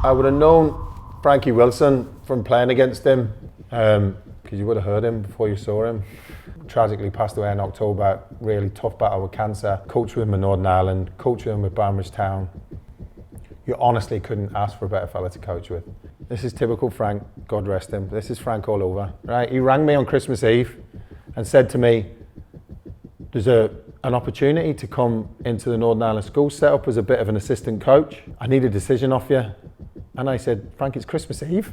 I would have known Frankie Wilson from playing against him, because you would have heard him before you saw him. Tragically passed away in October, really tough battle with cancer. Coached with him in Northern Ireland, coached with him with Banbridge Town. You honestly couldn't ask for a better fella to coach with. This is typical Frank, God rest him. This is Frank all over, right? He rang me on Christmas Eve and said to me, there's an opportunity to come into the Northern Ireland school, set up as a bit of an assistant coach. I need a decision off you. And I said, Frank, it's Christmas Eve.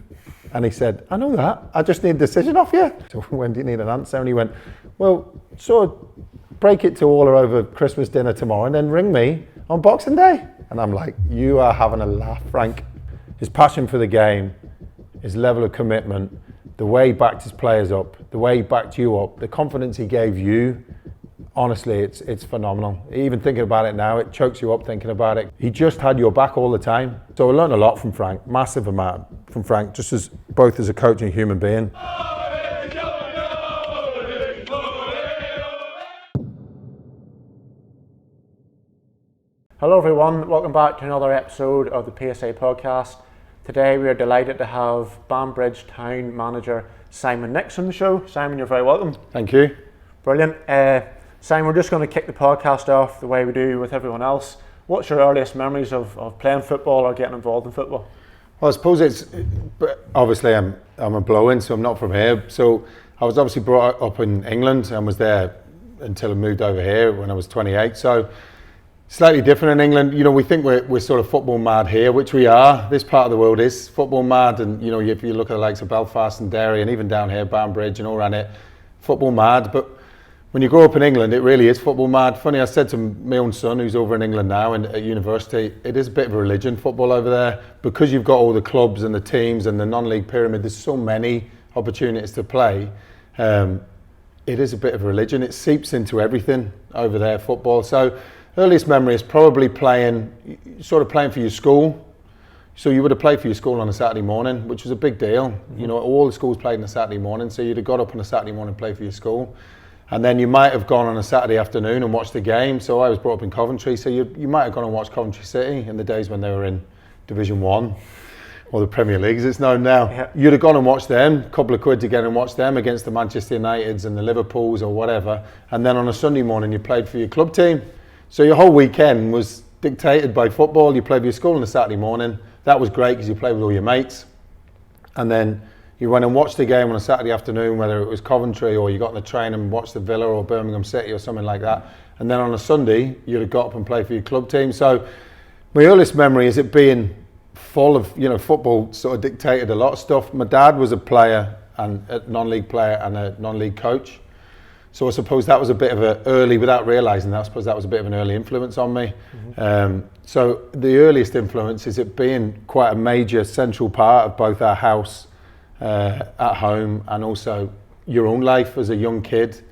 And he said, I know that, I just need a decision off you. So when do you need an answer? And he went, well, sort of break it to all or over Christmas dinner tomorrow and then ring me on Boxing Day. And I'm like, you are having a laugh, Frank. His passion for the game, his level of commitment, the way he backed his players up, the way he backed you up, the confidence he gave you, honestly, it's phenomenal. Even thinking about it now, it chokes you up thinking about it. He just had your back all the time. So I learned a lot from Frank, massive amount from Frank, just as both as a coach and a human being. Hello everyone, welcome back to another episode of the PSA podcast. Today we are delighted to have Banbridge Town manager Simon Nix on the show. Simon, you're very welcome. Thank you. Brilliant. Simon, we're just going to kick the podcast off the way we do with everyone else. What's your earliest memories of playing football or getting involved in football? Well, I suppose obviously I'm a blow-in, so I'm not from here. So I was obviously brought up in England and was there until I moved over here when I was 28. So slightly different in England. You know, we think we're sort of football mad here, which we are. This part of the world is football mad, and you know, if you look at the likes of Belfast and Derry, and even down here, Banbridge and all around it, football mad. But when you grow up in England, it really is football mad. Funny, I said to my own son, who's over in England now and at university, it is a bit of a religion, football over there, because you've got all the clubs and the teams and the non-league pyramid. There's so many opportunities to play. It is a bit of a religion. It seeps into everything over there, football. So earliest memory is probably playing for your school. So you would have played for your school on a Saturday morning, which was a big deal. You know, all the schools played on a Saturday morning, so you'd have got up on a Saturday morning and played for your school. And then you might have gone on a Saturday afternoon and watched the game. So I was brought up in Coventry, so you might have gone and watched Coventry City in the days when they were in Division 1, or the Premier League as it's known now. Yeah. You'd have gone and watched them, a couple of quid to get and watch them against the Manchester Uniteds and the Liverpools or whatever. And then on a Sunday morning you played for your club team. So your whole weekend was dictated by football. You played with your school on a Saturday morning. That was great because you played with all your mates. And then you went and watched the game on a Saturday afternoon, whether it was Coventry or you got on the train and watched the Villa or Birmingham City or something like that. And then on a Sunday, you'd have got up and played for your club team. So my earliest memory is it being full of, you know, football sort of dictated a lot of stuff. My dad was a player, and a non-league player and a non-league coach. So I suppose that was a bit of an early, without realising that, I suppose that was a bit of an early influence on me. Mm-hmm. So the earliest influence is it being quite a major central part of both our house at home and also your own life as a young kid.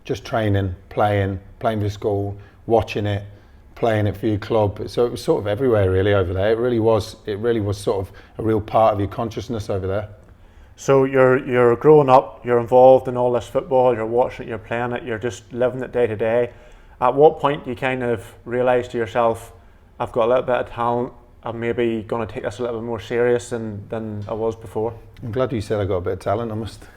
Just training, playing for school, watching it, playing it for your club. So it was sort of everywhere really over there. It really was sort of a real part of your consciousness over there. So you're growing up, you're involved in all this football, you're watching it, you're playing it, you're just living it day to day. At what point do you kind of realise to yourself, I've got a little bit of talent, I'm maybe going to take this a little bit more serious than I was before? I'm glad you said I got a bit of talent.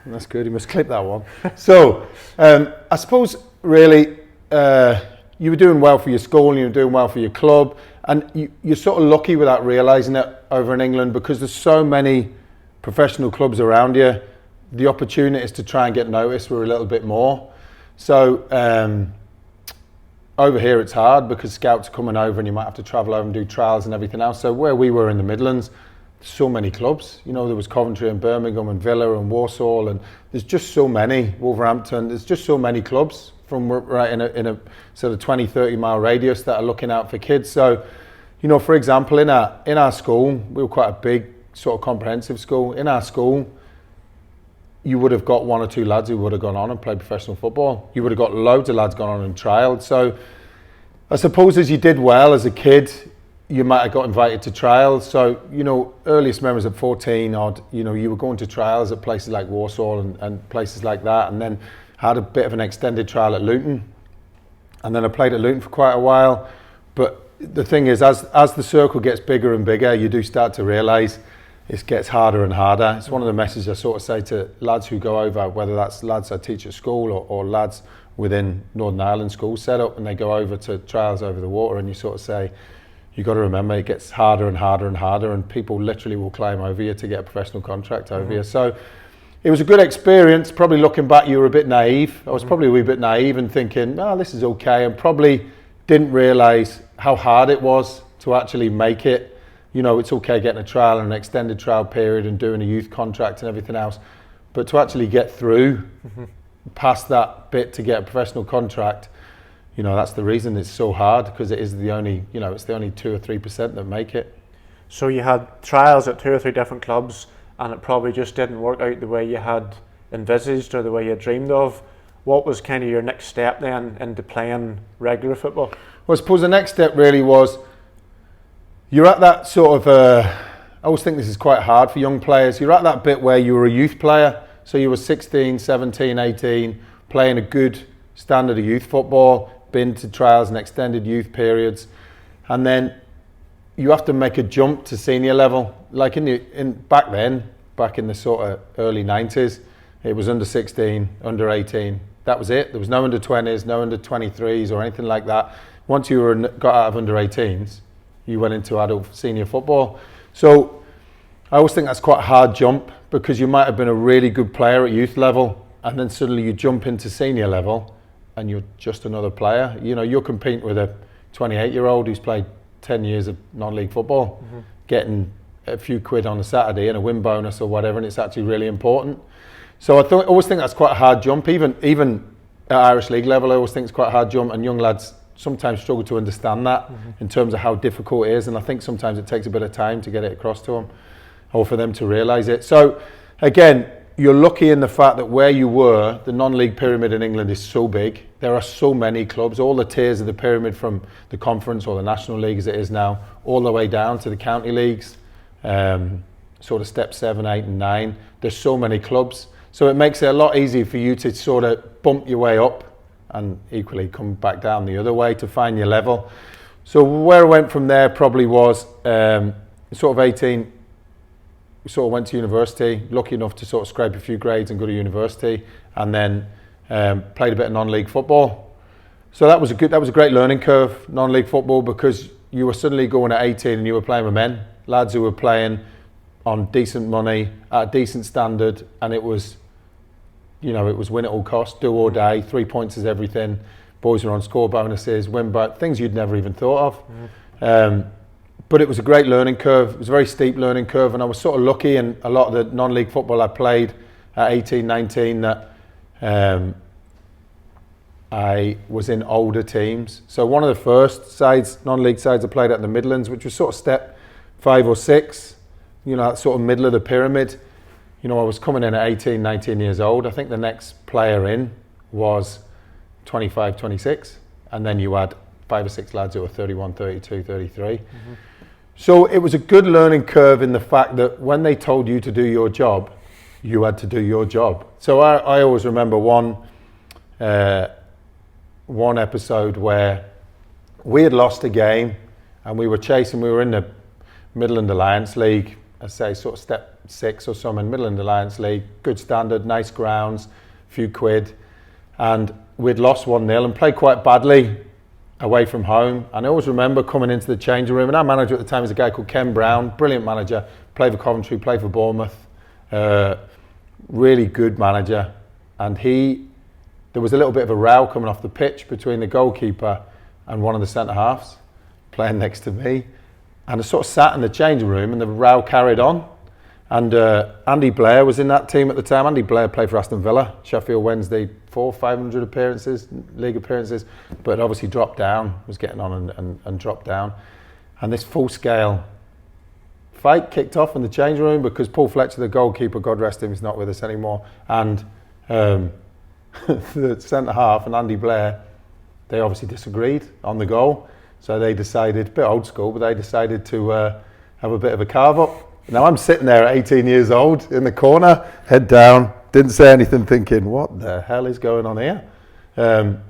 That's good, you must clip that one. So I suppose really you were doing well for your school and you were doing well for your club, and you're sort of lucky without realising it over in England because there's so many professional clubs around you. The opportunities to try and get noticed were a little bit more. So over here it's hard because scouts are coming over and you might have to travel over and do trials and everything else. So where we were in the Midlands, so many clubs. You know, there was Coventry and Birmingham and Villa and Walsall, and there's just so many, Wolverhampton, there's just so many clubs from right in a sort of 20-30 mile radius that are looking out for kids. So, you know, for example, in our school, we were quite a big sort of comprehensive school. In our school, you would have got one or two lads who would have gone on and played professional football. You would have got loads of lads gone on and trialled. So I suppose as you did well as a kid, you might have got invited to trials. So, you know, earliest memories at 14 odd, you know, you were going to trials at places like Walsall and places like that, and then had a bit of an extended trial at Luton. And then I played at Luton for quite a while. But the thing is, as the circle gets bigger and bigger, you do start to realise it gets harder and harder. It's one of the messages I sort of say to lads who go over, whether that's lads I teach at school or lads within Northern Ireland school setup, and they go over to trials over the water, and you sort of say, you got to remember it gets harder and harder and harder, and people literally will climb over you to get a professional contract over you. So it was a good experience. Probably looking back, you were a bit naive. I was probably a wee bit naive and thinking, oh, this is okay, and probably didn't realise how hard it was to actually make it. You know, it's okay getting a trial and an extended trial period and doing a youth contract and everything else, but to actually get through past that bit to get a professional contract, you know, that's the reason it's so hard, because it is the only, you know, it's the only 2 or 3% that make it. So you had trials at 2 or 3 different clubs, and it probably just didn't work out the way you had envisaged or the way you dreamed of. What was kind of your next step then into playing regular football? Well, I suppose the next step really was, you're at that sort of, I always think this is quite hard for young players, you're at that bit where you were a youth player, so you were 16, 17, 18, playing a good standard of youth football, been to trials and extended youth periods, and then you have to make a jump to senior level. Like back in the sort of early 90s, it was under 16, under 18. That was it. There was no under 20s, no under 23s or anything like that. Once you got out of under 18s, you went into adult senior football. So I always think that's quite a hard jump, because you might have been a really good player at youth level, and then suddenly you jump into senior level and you're just another player. You know, you're competing with a 28-year-old who's played 10 years of non-league football, getting a few quid on a Saturday and a win bonus or whatever, and it's actually really important. So I always think that's quite a hard jump. Even at Irish League level, I always think it's quite a hard jump, and young lads sometimes struggle to understand that in terms of how difficult it is, and I think sometimes it takes a bit of time to get it across to them, or for them to realise it. So again, you're lucky in the fact that where you were, the non-league pyramid in England is so big. There are so many clubs, all the tiers of the pyramid, from the conference or the National League as it is now, all the way down to the county leagues, sort of step 7, 8 and 9. There's so many clubs. So it makes it a lot easier for you to sort of bump your way up and equally come back down the other way to find your level. So where I went from there probably was sort of 18, sort of went to university, lucky enough to sort of scrape a few grades and go to university, and then played a bit of non-league football. So that was a great learning curve, non-league football, because you were suddenly going at 18 and you were playing with men, lads who were playing on decent money, at a decent standard, and it was, you know, it was win at all costs, do or die, 3 points is everything. Boys were on score bonuses, win back, things you'd never even thought of. But it was a great learning curve. It was a very steep learning curve, and I was sort of lucky in a lot of the non-league football I played at 18, 19 that I was in older teams. So one of the first sides, non-league sides I played at in the Midlands, which was sort of step 5 or 6, you know, that sort of middle of the pyramid. You know, I was coming in at 18, 19 years old. I think the next player in was 25, 26, and then you had 5 or 6 lads who were 31, 32, 33. So it was a good learning curve in the fact that when they told you to do your job, you had to do your job. So I always remember one episode where we had lost a game and we were in the Midland Alliance League, I say sort of step 6 or something, in Midland Alliance League, good standard, nice grounds, few quid, and we'd lost 1-0 and played quite badly away from home. And I always remember coming into the changing room, and our manager at the time was a guy called Ken Brown, brilliant manager, played for Coventry, played for Bournemouth, really good manager. And there was a little bit of a row coming off the pitch between the goalkeeper and one of the centre halves playing next to me, and I sort of sat in the changing room and the row carried on. And Andy Blair was in that team at the time. Andy Blair played for Aston Villa, Sheffield Wednesday, 500 appearances, league appearances, but obviously dropped down, was getting on and dropped down. And this full-scale fight kicked off in the change room because Paul Fletcher, the goalkeeper, God rest him, is not with us anymore, and the centre-half and Andy Blair, they obviously disagreed on the goal. So they decided, a bit old school, but they decided to have a bit of a carve-up. Now I'm sitting there at 18 years old in the corner, head down, didn't say anything, thinking, what the hell is going on here? And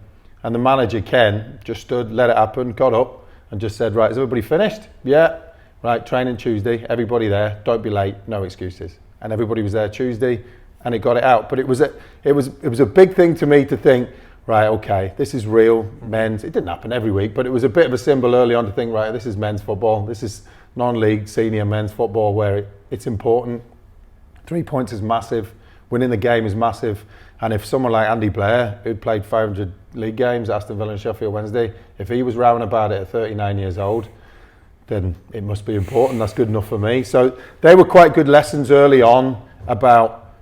the manager, Ken, just stood, let it happen, got up, and just said, right, is everybody finished? Yeah. Right, training Tuesday, everybody there, don't be late, no excuses. And everybody was there Tuesday, and it got it out. But it was a big thing to me to think, right, okay, this is real men's. It didn't happen every week, but it was a bit of a symbol early on to think, right, this is men's football. This is non-league senior men's football where it's important. 3 points is massive. Winning the game is massive. And if someone like Andy Blair, who'd played 500 league games, Aston Villa and Sheffield Wednesday, if he was rowing about it at 39 years old, then it must be important. That's good enough for me. So they were quite good lessons early on about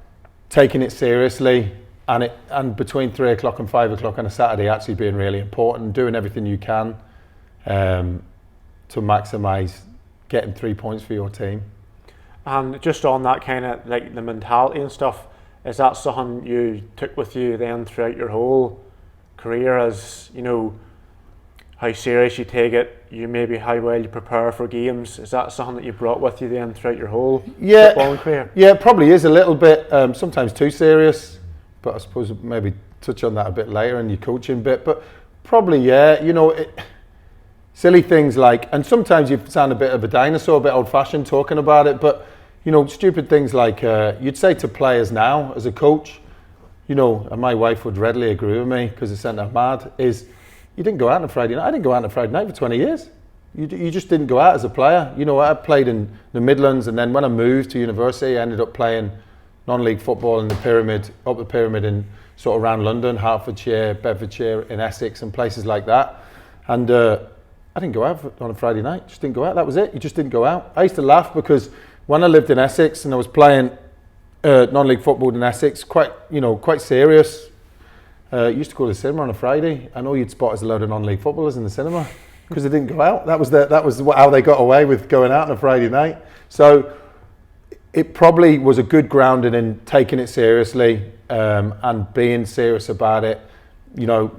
taking it seriously, and between 3 o'clock and 5 o'clock on a Saturday actually being really important, doing everything you can to maximise getting 3 points for your team. And just on that kind of like the mentality and stuff, is that something you took with you then throughout your whole career, as you know, how serious you take it, you maybe how well you prepare for games? Is that something that you brought with you then throughout your whole footballing career? Yeah, it probably is a little bit, sometimes too serious, but I suppose maybe touch on that a bit later in your coaching bit. But probably, yeah, you know, silly things like, and sometimes you sound a bit of a dinosaur, a bit old-fashioned talking about it, but you know, stupid things like you'd say to players now as a coach, you know, and my wife would readily agree with me because it sent her mad, is you didn't go out on a Friday night. I didn't go out on a Friday night for 20 years. You just didn't go out as a player. You know, I played in the Midlands, and then when I moved to university, I ended up playing non-league football in the pyramid, up the pyramid in sort of around London, Hertfordshire, Bedfordshire, in Essex and places like that. And I didn't go out on a Friday night. Just didn't go out. That was it. You just didn't go out. I used to laugh because when I lived in Essex and I was playing non-league football in Essex, quite serious. Used to go to the cinema on a Friday, and all you'd spot is a load of non-league footballers in the cinema because they didn't go out. That was how they got away with going out on a Friday night. So it probably was a good grounding in taking it seriously and being serious about it. You know,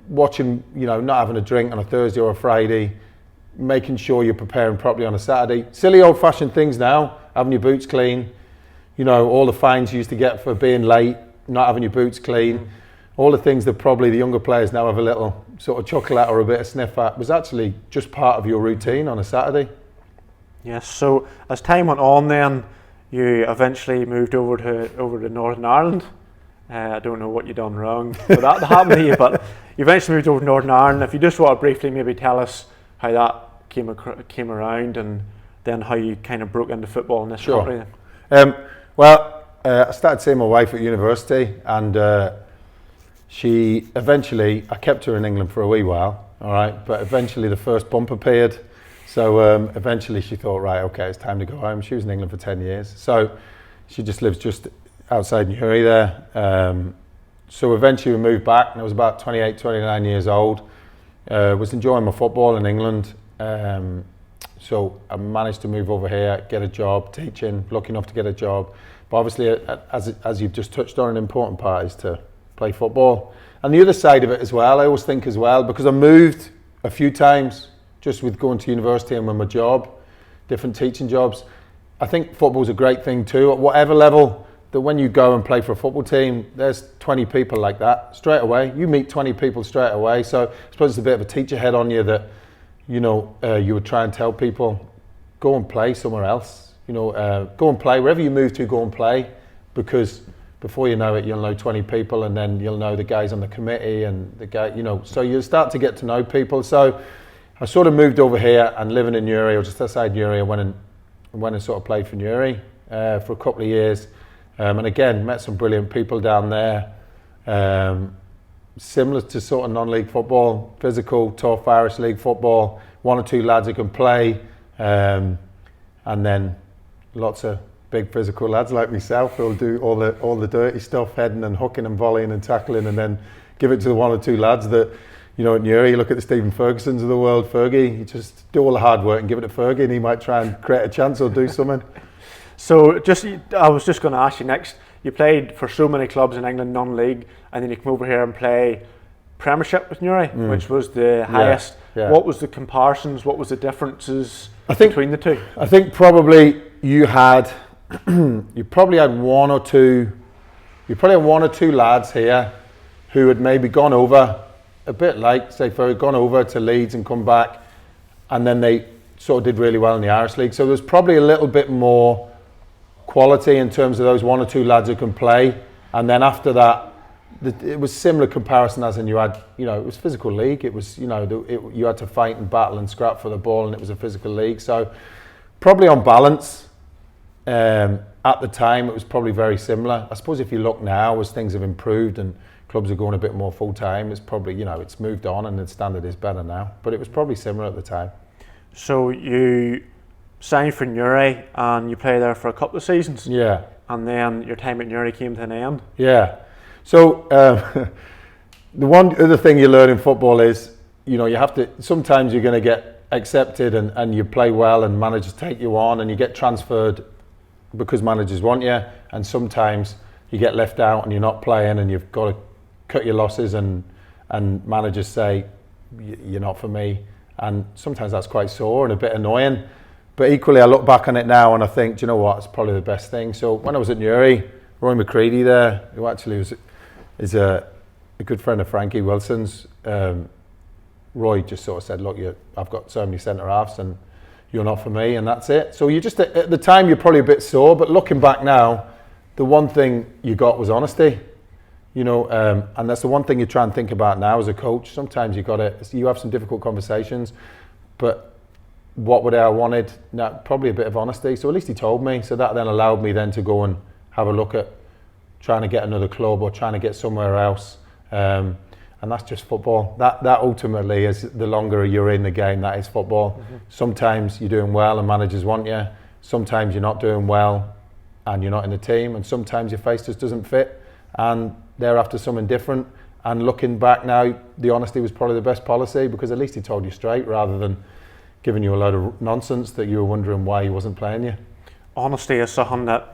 watching, you know, not having a drink on a Thursday or a Friday, making sure you're preparing properly on a Saturday. Silly old-fashioned things now, having your boots clean. You know, all the fines you used to get for being late, not having your boots clean. All the things that probably the younger players now have a little sort of chuckle at or a bit of sniff at was actually just part of your routine on a Saturday. Yes, so as time went on then, you eventually moved over to Northern Ireland. I don't know what you've done wrong for that to happen to you, but you eventually moved over to Northern Ireland. If you just want to briefly maybe tell us how that came around, and then how you kind of broke into football in this country. I started seeing my wife at university, and she eventually, I kept her in England for a wee while, all right, but eventually the first bump appeared. So eventually she thought, right, okay, it's time to go home. She was in England for 10 years. So she just lives just outside Newry there. So eventually we moved back, and I was about 28, 29 years old. Was enjoying my football in England. So I managed to move over here, get a job teaching, lucky enough to get a job. But obviously, as you've just touched on, an important part is to play football. And the other side of it as well, I always think as well, because I moved a few times just with going to university and with my job, different teaching jobs. I think football's a great thing too, at whatever level, that when you go and play for a football team, there's 20 people like that straight away. You meet 20 people straight away. So I suppose it's a bit of a teacher head on you that, you know, you would try and tell people, go and play somewhere else. You know, go and play wherever you move to. Go and play, because before you know it, you'll know 20 people, and then you'll know the guys on the committee and the guy. You know, so you'll start to get to know people. So I sort of moved over here, and living in Newry, or just outside Newry, I went and sort of played for Newry for a couple of years, and again met some brilliant people down there. Similar to sort of non-league football, physical, tough Irish league football, one or two lads who can play, and then lots of big physical lads like myself who'll do all the dirty stuff, heading and hooking and volleying and tackling, and then give it to the one or two lads that, you know, at Newry, you look at the Stephen Fergusons of the world, Fergie, you just do all the hard work and give it to Fergie, and he might try and create a chance or do something. So I was just going to ask you next, you played for so many clubs in England, non-league, and then you come over here and play Premiership with Newry, which was the highest. Yeah. What was the comparisons? What was the differences between the two? I think probably you probably had one or two lads here who had maybe gone over a bit like, say, if I'd gone over to Leeds and come back, and then they sort of did really well in the Irish League. So there's probably a little bit more quality in terms of those one or two lads who can play. And then after that, it was similar comparison as in you had, you know, it was physical league. It was, you know, you had to fight and battle and scrap for the ball, and it was a physical league. So probably on balance, at the time, it was probably very similar. I suppose if you look now, as things have improved and clubs are going a bit more full time, it's probably, you know, it's moved on and the standard is better now. But it was probably similar at the time. So you signed for Newry and you played there for a couple of seasons. Yeah. And then your time at Newry came to an end. Yeah. So the one other thing you learn in football is, you know, you have to, sometimes you're going to get accepted and you play well and managers take you on and you get transferred because managers want you, and sometimes you get left out and you're not playing and you've got to cut your losses and managers say, you're not for me. And sometimes that's quite sore and a bit annoying. But equally, I look back on it now and I think, do you know what, it's probably the best thing. So when I was at Newry, Roy McCready there, who actually is a good friend of Frankie Wilson's, Roy just sort of said, look, I've got so many centre halves and you're not for me, and that's it. So you just, at the time, you're probably a bit sore, but looking back now, the one thing you got was honesty. You know, and that's the one thing you try and think about now as a coach. Sometimes you have some difficult conversations, but what would I have wanted? Now, probably a bit of honesty. So at least he told me. So that then allowed me then to go and have a look at trying to get another club or trying to get somewhere else. And that's just football. That ultimately is, the longer you're in the game, that is football. Mm-hmm. Sometimes you're doing well and managers want you. Sometimes you're not doing well and you're not in the team. And sometimes your face just doesn't fit. And they're after something different. And looking back now, the honesty was probably the best policy, because at least he told you straight rather than giving you a load of nonsense that you were wondering why he wasn't playing you. Honesty is something that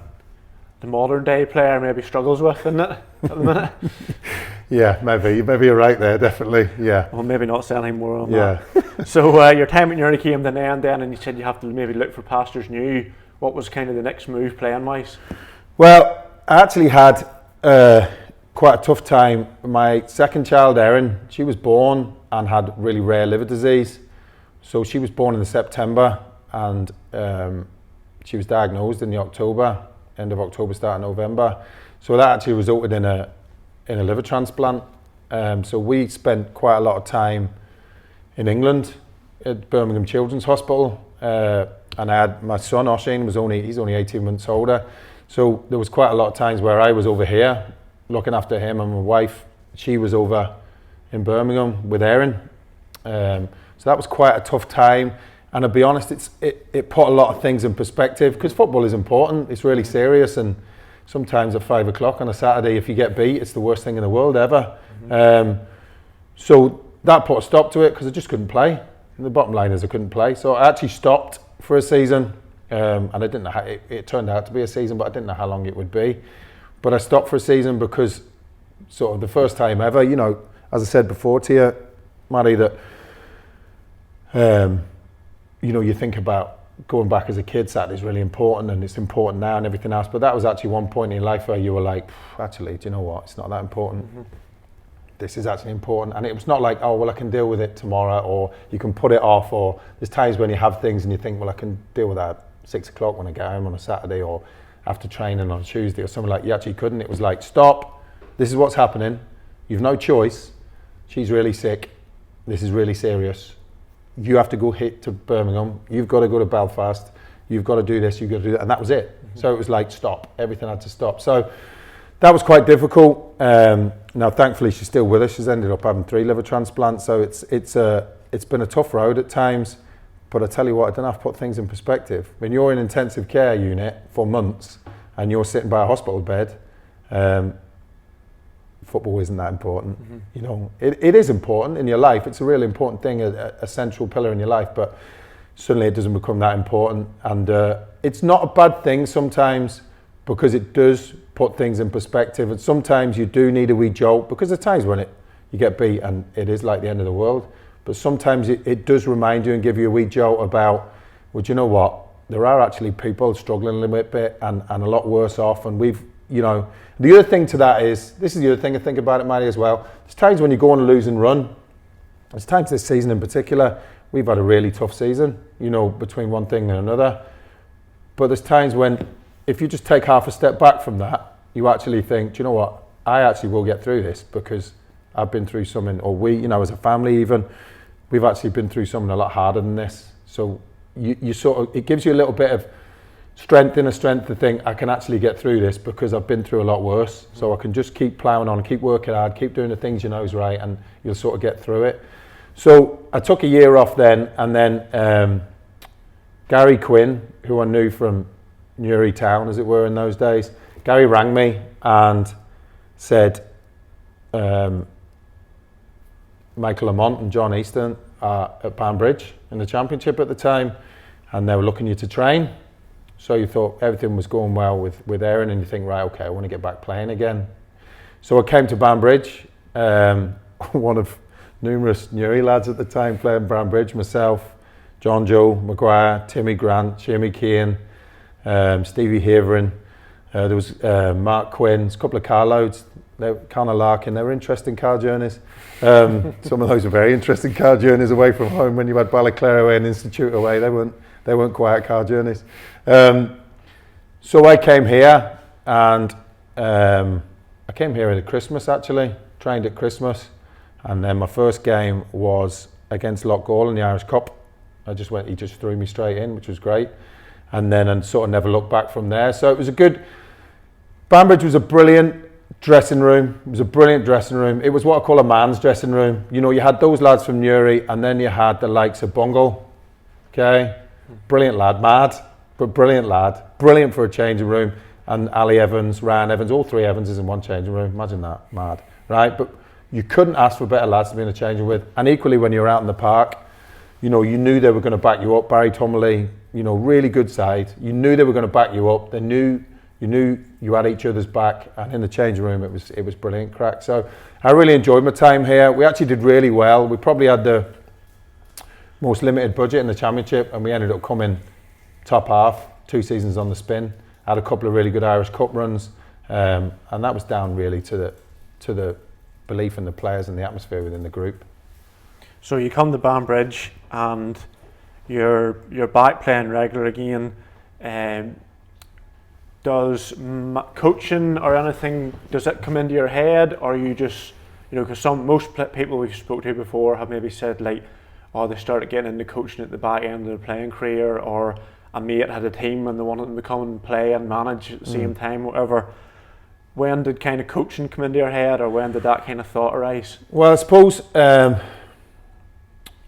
the modern day player maybe struggles with, isn't it, at the minute? Yeah, maybe you're right there, definitely. Yeah. Well, maybe not say any more on that. So your time at Newry came to an end then, and you said you have to maybe look for pastures new. What was kind of the next move playing wise? Well, I actually had quite a tough time. My second child, Erin, she was born and had really rare liver disease. So she was born in September, and she was diagnosed in the end of October, start of November. So that actually resulted in a liver transplant. So we spent quite a lot of time in England at Birmingham Children's Hospital, and I had my son Oshin, he's only 18 months older. So there was quite a lot of times where I was over here looking after him, and my wife, she was over in Birmingham with Erin. So that was quite a tough time. And to be honest, it put a lot of things in perspective, because football is important, it's really serious, and sometimes at 5 o'clock on a Saturday, if you get beat, it's the worst thing in the world ever. Mm-hmm. So that put a stop to it, because I just couldn't play. And the bottom line is I couldn't play. So I actually stopped for a season, and I didn't know how, it turned out to be a season, but I didn't know how long it would be. But I stopped for a season because sort of the first time ever, you know, as I said before to you, Maddie, that you know, you think about going back as a kid, Saturday's really important, and it's important now and everything else. But that was actually one point in your life where you were like, actually, do you know what? It's not that important. Mm-hmm. This is actually important. And it was not like, oh, well, I can deal with it tomorrow, or you can put it off, or there's times when you have things and you think, well, I can deal with that at 6 o'clock when I get home on a Saturday, or after training on Tuesday, or something like. You actually couldn't. It was like, stop. This is what's happening. You've no choice. She's really sick. This is really serious. You have to go hit to Birmingham, you've got to go to Belfast, you've got to do this, you've got to do that, and that was it. Mm-hmm. So it was like, stop, everything had to stop. So that was quite difficult. Now thankfully she's still with us, she's ended up having 3 liver transplants, so it's been a tough road at times, but I tell you what, I don't have to put things in perspective. When you're in an intensive care unit for months, and you're sitting by a hospital bed, football isn't that important. Mm-hmm. You know, it is important in your life. It's a really important thing, a central pillar in your life, but suddenly it doesn't become that important. And it's not a bad thing sometimes, because it does put things in perspective. And sometimes you do need a wee jolt, because there's times when you get beat and it is like the end of the world. But sometimes it does remind you and give you a wee jolt about, well, do you know what? There are actually people struggling a little bit and a lot worse off. And we've, you know, the other thing to that is, this is the other thing I think about it, Maddie, as well. There's times when you go on a losing run There's times this season in particular, we've had a really tough season, you know, between one thing and another. But there's times when, if you just take half a step back from that, you actually think, do you know what? I actually will get through this because I've been through something, or we, you know, as a family even, we've actually been through something a lot harder than this. So you sort of, it gives you a little bit of strength to think I can actually get through this because I've been through a lot worse. So I can just keep ploughing on, keep working hard, keep doing the things you know is right, and you'll sort of get through it. So I took a year off then, and then Gary Quinn, who I knew from Newry Town, as it were, in those days, Gary rang me and said, Michael Lamont and John Easton are at Banbridge in the Championship at the time, and they were looking you to train. So you thought everything was going well with Aaron, and you think, right, okay, I want to get back playing again. So I came to Banbridge, one of numerous Newry lads at the time playing Banbridge, myself, John Joe Maguire, Timmy Grant, Jamie Keane, Stevie Haverin, there was Mark Quinn, a couple of carloads, they were kind of larking, they were interesting car journeys. Some of those were very interesting car journeys away from home when you had Balaclare away and Institute away, they weren't quiet car journeys. So I came here, and I came here at Christmas actually, trained at Christmas, and then my first game was against Loughgall in the Irish Cup. He just threw me straight in, which was great. And then I sort of never looked back from there. So it was Banbridge was a brilliant dressing room. It was a brilliant dressing room. It was what I call a man's dressing room. You know, you had those lads from Newry, and then you had the likes of Bungle. Okay? Brilliant lad, mad, but brilliant lad. Brilliant for a changing room. And Ali Evans, Ryan Evans, all three Evanses in one changing room. Imagine that, mad. Right? But you couldn't ask for better lads to be in a changing with. And equally when you were out in the park, you know, you knew they were going to back you up. Barry Tomerley, you know, really good side. You knew they were going to back you up. You knew you had each other's back, and in the changing room it was brilliant crack. So I really enjoyed my time here. We actually did really well. We probably had the most limited budget in the Championship, and we ended up coming top half, 2 seasons on the spin. Had a couple of really good Irish Cup runs, and that was down really to the belief in the players and the atmosphere within the group. So you come to Banbridge and you're back playing regular again. Does coaching or anything, does it come into your head, or are you just, you know, because most people we've spoke to before have maybe said like, oh, they started getting into coaching at the back end of their playing career, or a mate had a team and they wanted them to come and play and manage at the same time, whatever. When did kind of coaching come into your head, or when did that kind of thought arise? Well, I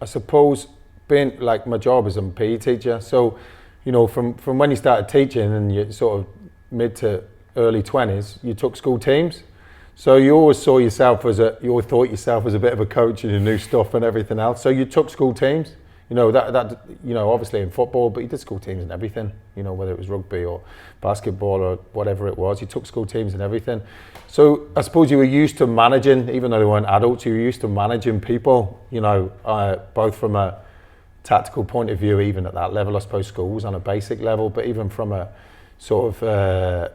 suppose being like my job is I'm a PE teacher, so you know from when you started teaching and you sort of mid to early 20s, you took school teams, so you always thought yourself as a bit of a coach and you knew stuff and everything else. So you took school teams, you know that you know obviously in football, but you did school teams and everything. You know, whether it was rugby or basketball or whatever it was, you took school teams and everything. So I suppose you were used to managing, even though they weren't adults, you were used to managing people. You know, both from a tactical point of view, even at that level, I suppose schools on a basic level, but even from a sort of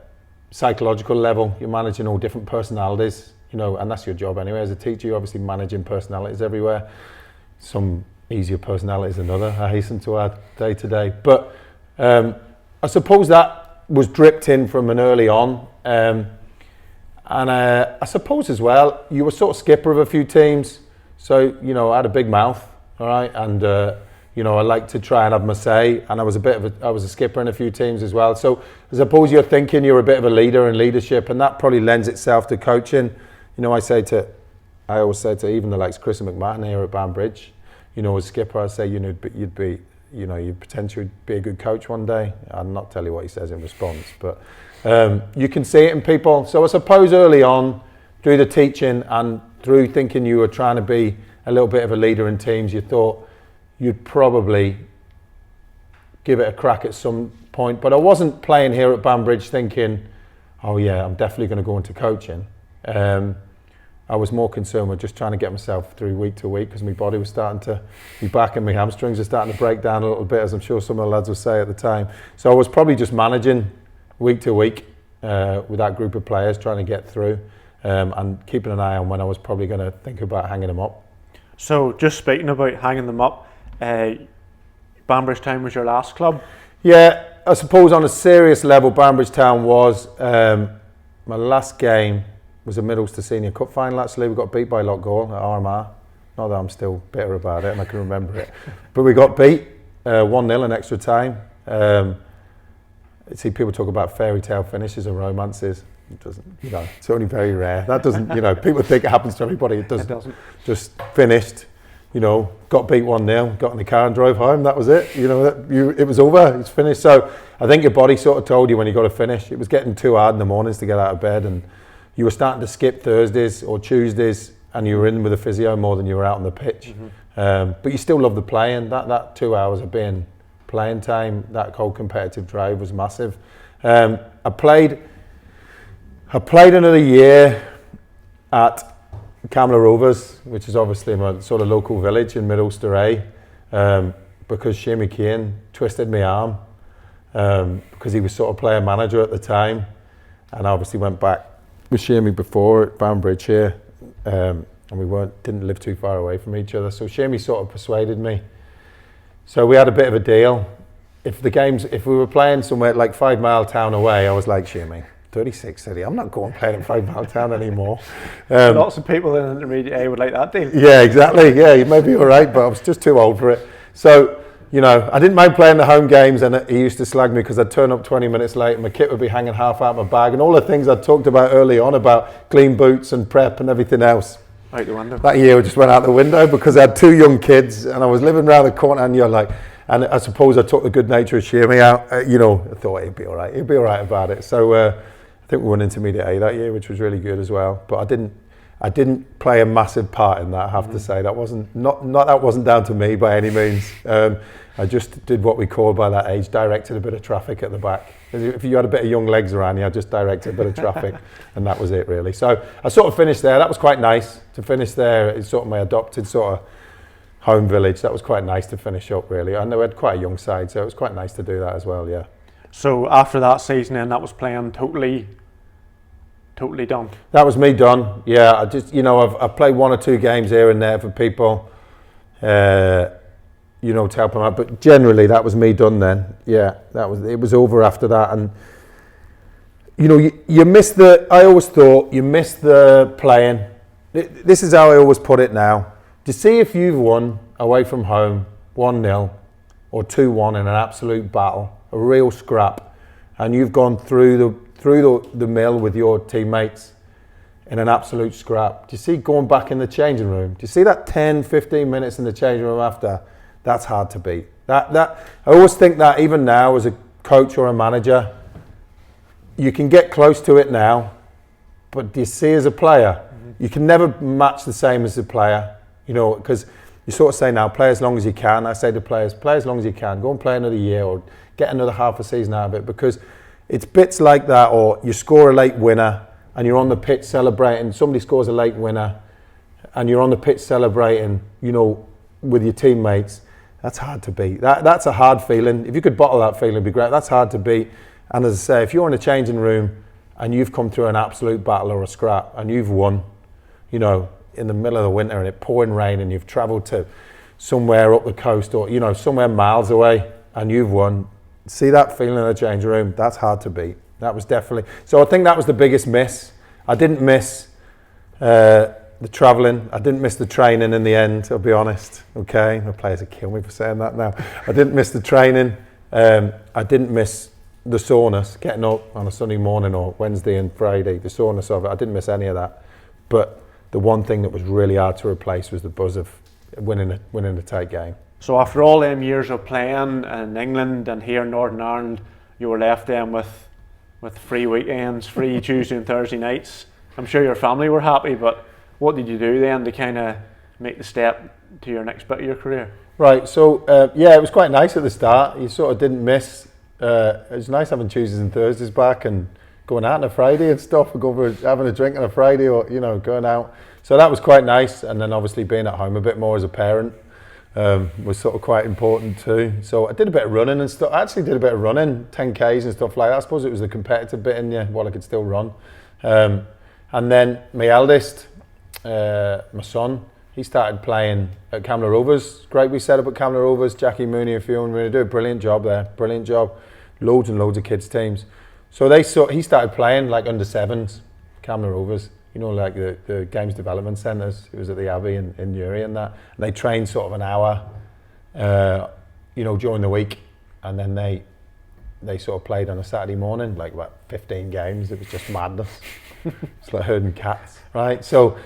psychological level, you're managing all different personalities, you know, and that's your job anyway. As a teacher, you're obviously managing personalities everywhere. Some easier personalities than others, I hasten to add, day to day. But I suppose that was dripped in from an early on. And I suppose as well, you were sort of skipper of a few teams. So, you know, I had a big mouth, all right, and you know, I like to try and have my say, and I was a skipper in a few teams as well. So I suppose you're thinking you're a bit of a leader in leadership, and that probably lends itself to coaching. You know, I always say to even the likes of Chris McMahon here at Banbridge, you know, as skipper, I say, you know, you'd potentially be a good coach one day. I'll not tell you what he says in response, but you can see it in people. So I suppose early on, through the teaching and through thinking you were trying to be a little bit of a leader in teams, you thought you'd probably give it a crack at some point. But I wasn't playing here at Banbridge thinking, oh yeah, I'm definitely going to go into coaching. I was more concerned with just trying to get myself through week to week, because my body was starting to be back and my hamstrings are starting to break down a little bit, as I'm sure some of the lads will say at the time. So I was probably just managing week to week with that group of players, trying to get through and keeping an eye on when I was probably going to think about hanging them up. So just speaking about hanging them up, Banbridge Town was your last club? Yeah, I suppose on a serious level, Banbridge Town was. My last game was a Middlesbrough Senior Cup final, actually. We got beat by Lock Goal at RMR. Not that I'm still bitter about it and I can remember it. But we got beat 1-0 in extra time. See, people talk about fairy tale finishes and romances. It doesn't, it's only very rare. That doesn't, people think it happens to everybody. It doesn't. It doesn't. Just finished, got beat 1-0, got in the car and drove home. That was it. It was over. It's finished. So I think your body sort of told you when you got to finish. It was getting too hard in the mornings to get out of bed, and you were starting to skip Thursdays or Tuesdays, and you were in with a physio more than you were out on the pitch. Mm-hmm. But you still loved the playing. That 2 hours of being playing time, that whole competitive drive was massive. I played another year at Camla Rovers, which is obviously my sort of local village in Middle Storey, because Shane McKean twisted my arm because he was sort of player manager at the time, and I obviously went back with Shamey before at Banbridge here, and we didn't live too far away from each other. So Shamey sort of persuaded me. So we had a bit of a deal. If we were playing somewhere like 5 Mile Town away, I was like, Shamey, 36 City, I'm not going playing in 5 Mile Town anymore. Lots of people in intermediate A would like that deal. Yeah, exactly. Yeah, you may be all right, but I was just too old for it. So, I didn't mind playing the home games, and he used to slag me because I'd turn up 20 minutes late and my kit would be hanging half out my bag, and all the things I talked about early on about clean boots and prep and everything else. Out the window. That year just went out the window because I had 2 young kids and I was living around the corner, and I suppose I took the good nature of Shamey out. I thought he'd be all right. He'd be all right about it. So I think we won intermediate A that year, which was really good as well. But I didn't play a massive part in that, I have to say. That wasn't down to me by any means. I just did what we call by that age, directed a bit of traffic at the back. If you had a bit of young legs around you, I just directed a bit of traffic, and that was it really. So I sort of finished there. That was quite nice to finish there. It's sort of my adopted sort of home village. That was quite nice to finish up really. I know we had quite a young side, so it was quite nice to do that as well, yeah. So after that season then, that was playing totally done? That was me done, yeah. I just, I've played 1 or 2 games here and there for people, to help them out. But generally, that was me done then. Yeah, it was over after that. And you miss I always thought you miss the playing. This is how I always put it now. To see if you've won away from home 1-0 or 2-1 in an absolute battle, a real scrap, and you've gone through the mill with your teammates in an absolute scrap. Do you see going back in the changing room? Do you see that 10, 15 minutes in the changing room after? That's hard to beat. I always think that even now as a coach or a manager, you can get close to it now, but do you see as a player, you can never match the same as a player, because you sort of say now, play as long as you can. I say to players, play as long as you can. Go and play another year or get another half a season out of it, because it's bits like that, or you score a late winner and you're on the pitch celebrating, somebody scores a late winner and you're on the pitch celebrating, with your teammates. That's hard to beat. That's a hard feeling. If you could bottle that feeling, it'd be great. That's hard to beat. And as I say, if you're in a changing room and you've come through an absolute battle or a scrap and you've won, in the middle of the winter and it pouring rain and you've travelled to somewhere up the coast or, somewhere miles away and you've won, see that feeling in the changing room, that's hard to beat. That was definitely... So I think that was the biggest miss. I didn't miss the travelling. I didn't miss the training in the end, I'll be honest. Okay, my players would kill me for saying that now. I didn't miss the training. I didn't miss the soreness, getting up on a Sunday morning or Wednesday and Friday, the soreness of it. I didn't miss any of that. But the one thing that was really hard to replace was the buzz of winning a tight game. So after all them years of playing in England and here in Northern Ireland, you were left then with free weekends, free Tuesday and Thursday nights. I'm sure your family were happy, but what did you do then to kind of make the step to your next bit of your career? Right, so it was quite nice at the start. You sort of didn't miss. It was nice having Tuesdays and Thursdays back and going out on a Friday and stuff, or going for having a drink on a Friday, or going out. So that was quite nice. And then obviously being at home a bit more as a parent was sort of quite important too. So I did a bit of running and stuff. I actually did a bit of running, 10Ks and stuff like that. I suppose it was the competitive bit in you while I could still run. And then my eldest, my son, he started playing at Camler Rovers. Great, we set up at Camler Rovers. Jackie Mooney and Fiona really do a brilliant job there. Brilliant job. Loads and loads of kids teams. So he started playing like under sevens, Camler Rovers. You know, like the games development centres. It was at the Abbey in Newry and that. And they trained sort of an hour, during the week, and then they sort of played on a Saturday morning, like about 15 games. It was just madness. It's like herding cats, right? So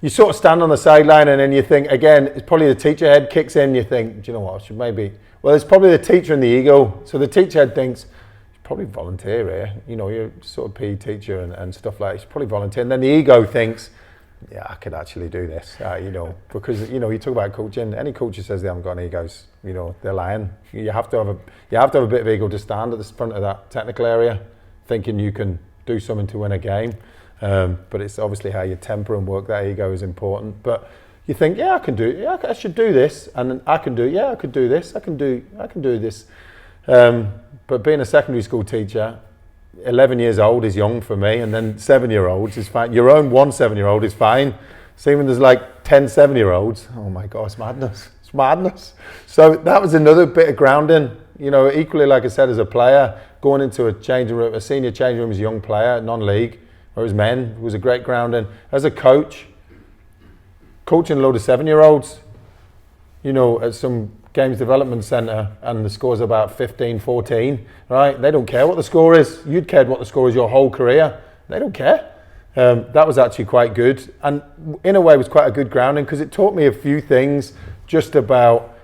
you sort of stand on the sideline and then you think, again, it's probably the teacher head kicks in, you think, do you know what, I should maybe... Well, it's probably the teacher and the ego. So the teacher head thinks, you should probably volunteer here. You know, you're sort of PE teacher and stuff like that. You should probably volunteer. And then the ego thinks, yeah, I could actually do this, because, you talk about coaching. Any coach who says they haven't got any egos, they're lying. You have to have a bit of ego to stand at the front of that technical area, thinking you can do something to win a game. But it's obviously how you temper and work that ego is important. But you think, yeah, I can do it. Yeah, I should do this, and then I can do it. Yeah, I could do this. I can do this. But being a secondary school teacher, 11 years old is young for me, and then 7-year-olds is fine. Your own 1 7-year-old is fine. So when there's like 10 7-year-olds, oh my God, it's madness. It's madness. So that was another bit of grounding. Equally, like I said, as a player, going into a changing room, a senior changing room as a young player, non-league, where it was men, it was a great grounding. As a coach, coaching a load of 7-year-olds, at some games development centre, and the score's about 15-14, right? They don't care what the score is. You'd cared what the score is your whole career. They don't care. That was actually quite good, and in a way was quite a good grounding, because it taught me a few things just about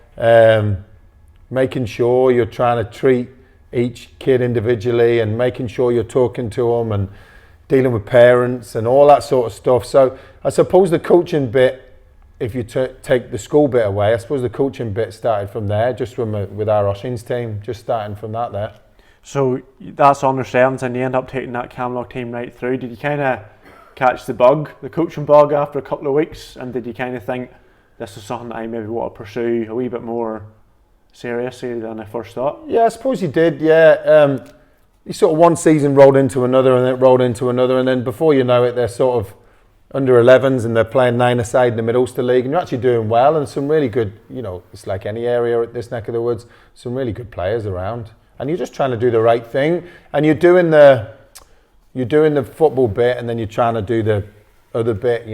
making sure you're trying to treat each kid individually, and making sure you're talking to them and dealing with parents and all that sort of stuff. So I suppose the coaching bit, if you take the school bit away, I suppose the coaching bit started from there, just with our Ossians team, just starting from that there. So that's under sevens, and you end up taking that Camlock team right through. Did you kind of catch the coaching bug after a couple of weeks, and did you kind of think, this is something that I maybe want to pursue a wee bit more seriously than I first thought? Yeah, I suppose you did, yeah. You sort of one season rolled into another, and then it rolled into another, and then before you know it, they're sort of under 11s and they're playing 9-a-side in the Mid-Ulster League, and you're actually doing well, and some really good, it's like any area at this neck of the woods, some really good players around, and you're just trying to do the right thing, and you're doing the football bit, and then you're trying to do the other bit,